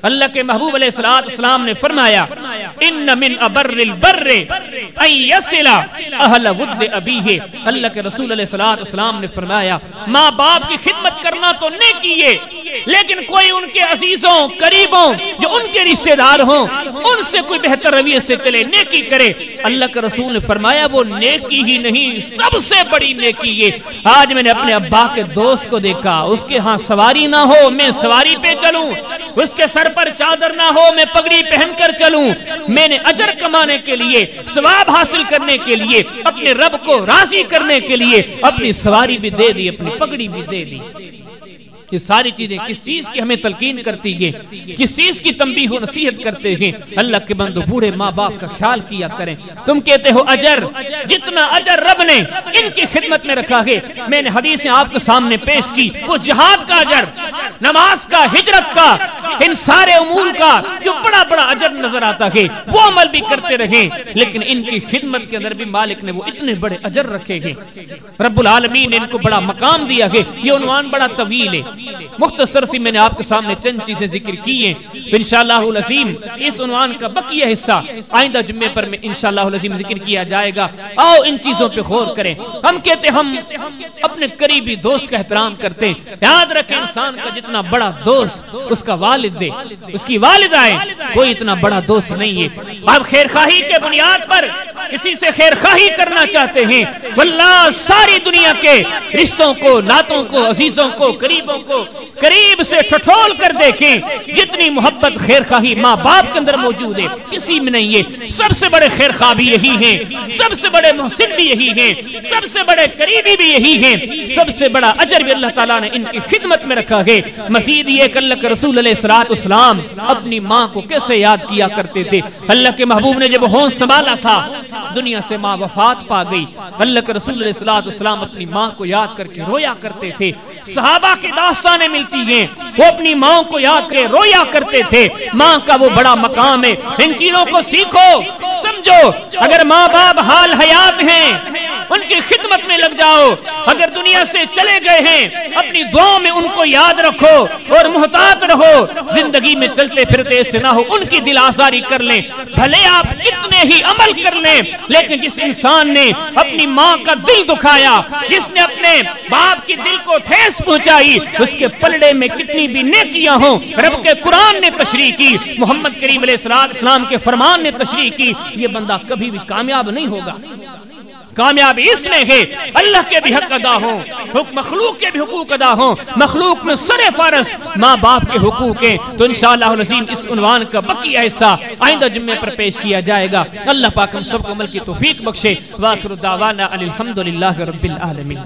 اللہ کے محبوب علیہ السلام نے فرمایا ان من ابر البر ان یصل اہل ود ابیہ، اللہ کے رسول علیہ السلام نے فرمایا ماں باپ کی خدمت کرنا تو نیکی ہے، لیکن کوئی ان کے عزیزوں قریبوں جو ان کے رشتہ دار ہوں ان سے کوئی بہتر رویے سے چلے، نیکی کرے، اللہ کے رسول نے فرمایا وہ نیکی ہی نہیں سب سے بڑی نیکی یہ۔ آج میں نے اپنے ابا کے دوست کو دیکھا، اس کے ہاں سواری نہ ہو میں سواری پہ چلوں، اس کے سر پر چادر نہ ہو میں پگڑی پہن کر چلوں، میں نے اجر کمانے کے لیے، ثواب حاصل کرنے کے لیے، اپنے رب کو راضی کرنے کے لیے اپنی سواری بھی دے دی، اپنی پگڑی بھی دے دی۔ یہ ساری چیزیں کس چیز کی ہمیں تلقین کرتی ہیں، کس چیز کی تنبیہ و نصیحت کرتے ہیں۔ اللہ کے بندو بوڑھے ماں باپ کا خیال کیا کریں۔ تم کہتے ہو اجر، جتنا اجر رب نے ان کی خدمت میں رکھا ہے، میں نے حدیثیں آپ کے سامنے پیش کی، وہ جہاد کا اجر، نماز کا، ہجرت کا، ان سارے امور کا جو بڑا بڑا اجر نظر آتا ہے وہ عمل بھی کرتے رہیں، لیکن ان کی خدمت کے اندر بھی مالک نے وہ اتنے بڑے اجر رکھے ہیں۔ رب العالمین نے ان کو بڑا مقام دیا ہے۔ یہ عنوان بڑا طویل ہے، مختصر سی میں نے آپ کے سامنے چند چیزیں ذکر کی ہیں، انشاءاللہ العظیم اس عنوان کا بقیہ حصہ آئندہ جمعے پر میں انشاءاللہ العظیم ذکر کیا جائے گا۔ آؤ ان چیزوں پہ غور کریں۔ ہم کہتے ہم اپنے قریبی دوست کا احترام کرتے ہیں، یاد رکھیں انسان کا جتنا بڑا دوست اس کا والد ہے، اس کی والدہ ہے، کوئی اتنا بڑا دوست نہیں ہے۔ آپ خیر خواہی کے بنیاد پر کسی سے خیر خواہی کرنا چاہتے ہیں، واللہ ساری دنیا کے رشتوں کو، ناتوں کو، عزیزوں کو، قریبوں کو قریب سے ٹھٹھول کر دیکھیں، جتنی محبت خیر خواہی ماں باپ کے اندر موجود ہے کسی میں نہیں ہے۔ سب سے بڑے خیر خواہ بھی یہی ہیں، سب سے بڑے محسن بھی یہی ہیں، سب سے بڑے قریبی بھی یہی ہیں، سب سے بڑا اجر بھی اللہ تعالیٰ نے ان کی خدمت میں رکھا ہے۔ مزید یہ کہ اللہ کے رسول علیہ السلام اپنی ماں کو کیسے یاد کیا کرتے تھے۔ اللہ کے محبوب نے جب ہونس سنبھالا تھا دنیا سے ماں وفات پا گئی، اللہ کے رسول علیہ السلام اپنی ماں کو یاد کر کے رویا کرتے تھے۔ صحابہ کی داستانیں ملتی ہیں، وہ اپنی ماں کو یاد کر رویا کرتے تھے۔ ماں کا وہ بڑا مقام ہے، ان چیزوں کو سیکھو، سمجھو۔ اگر ماں باپ حال حیات ہیں ان کی خدمت میں لگ جاؤ، اگر دنیا سے چلے گئے ہیں اپنی دعاؤں میں ان کو یاد رکھو اور محتاط رہو۔ زندگی میں چلتے پھرتے ایسے نہ ہو ان کی دل آزاری کر لیں، بھلے آپ کتنے ہی عمل کر لیں، لیکن جس انسان نے اپنی ماں کا دل دکھایا، جس نے اپنے باپ کی دل کو ٹھیس پہنچائی، اس کے پلڑے میں کتنی بھی نیکیاں ہوں، رب کے قرآن نے تشریح کی، محمد کریم علیہ السلام کے فرمان نے تشریح کی، یہ بندہ کبھی بھی کامیاب نہیں ہوگا۔ کامیابی اس میں ہے اللہ کے بھی حق ادا ہوں، مخلوق کے بھی حقوق ادا ہوں، مخلوق میں سر فارس ماں باپ کے حقوق ہیں۔ تو انشاءاللہ العظیم اس عنوان کا بقیہ حصہ آئندہ جمعے پر پیش کیا جائے گا۔ اللہ پاک ہم سب کو عمل کی توفیق بخشے۔ وآخر دعوانا ان الحمد للہ رب العالمین۔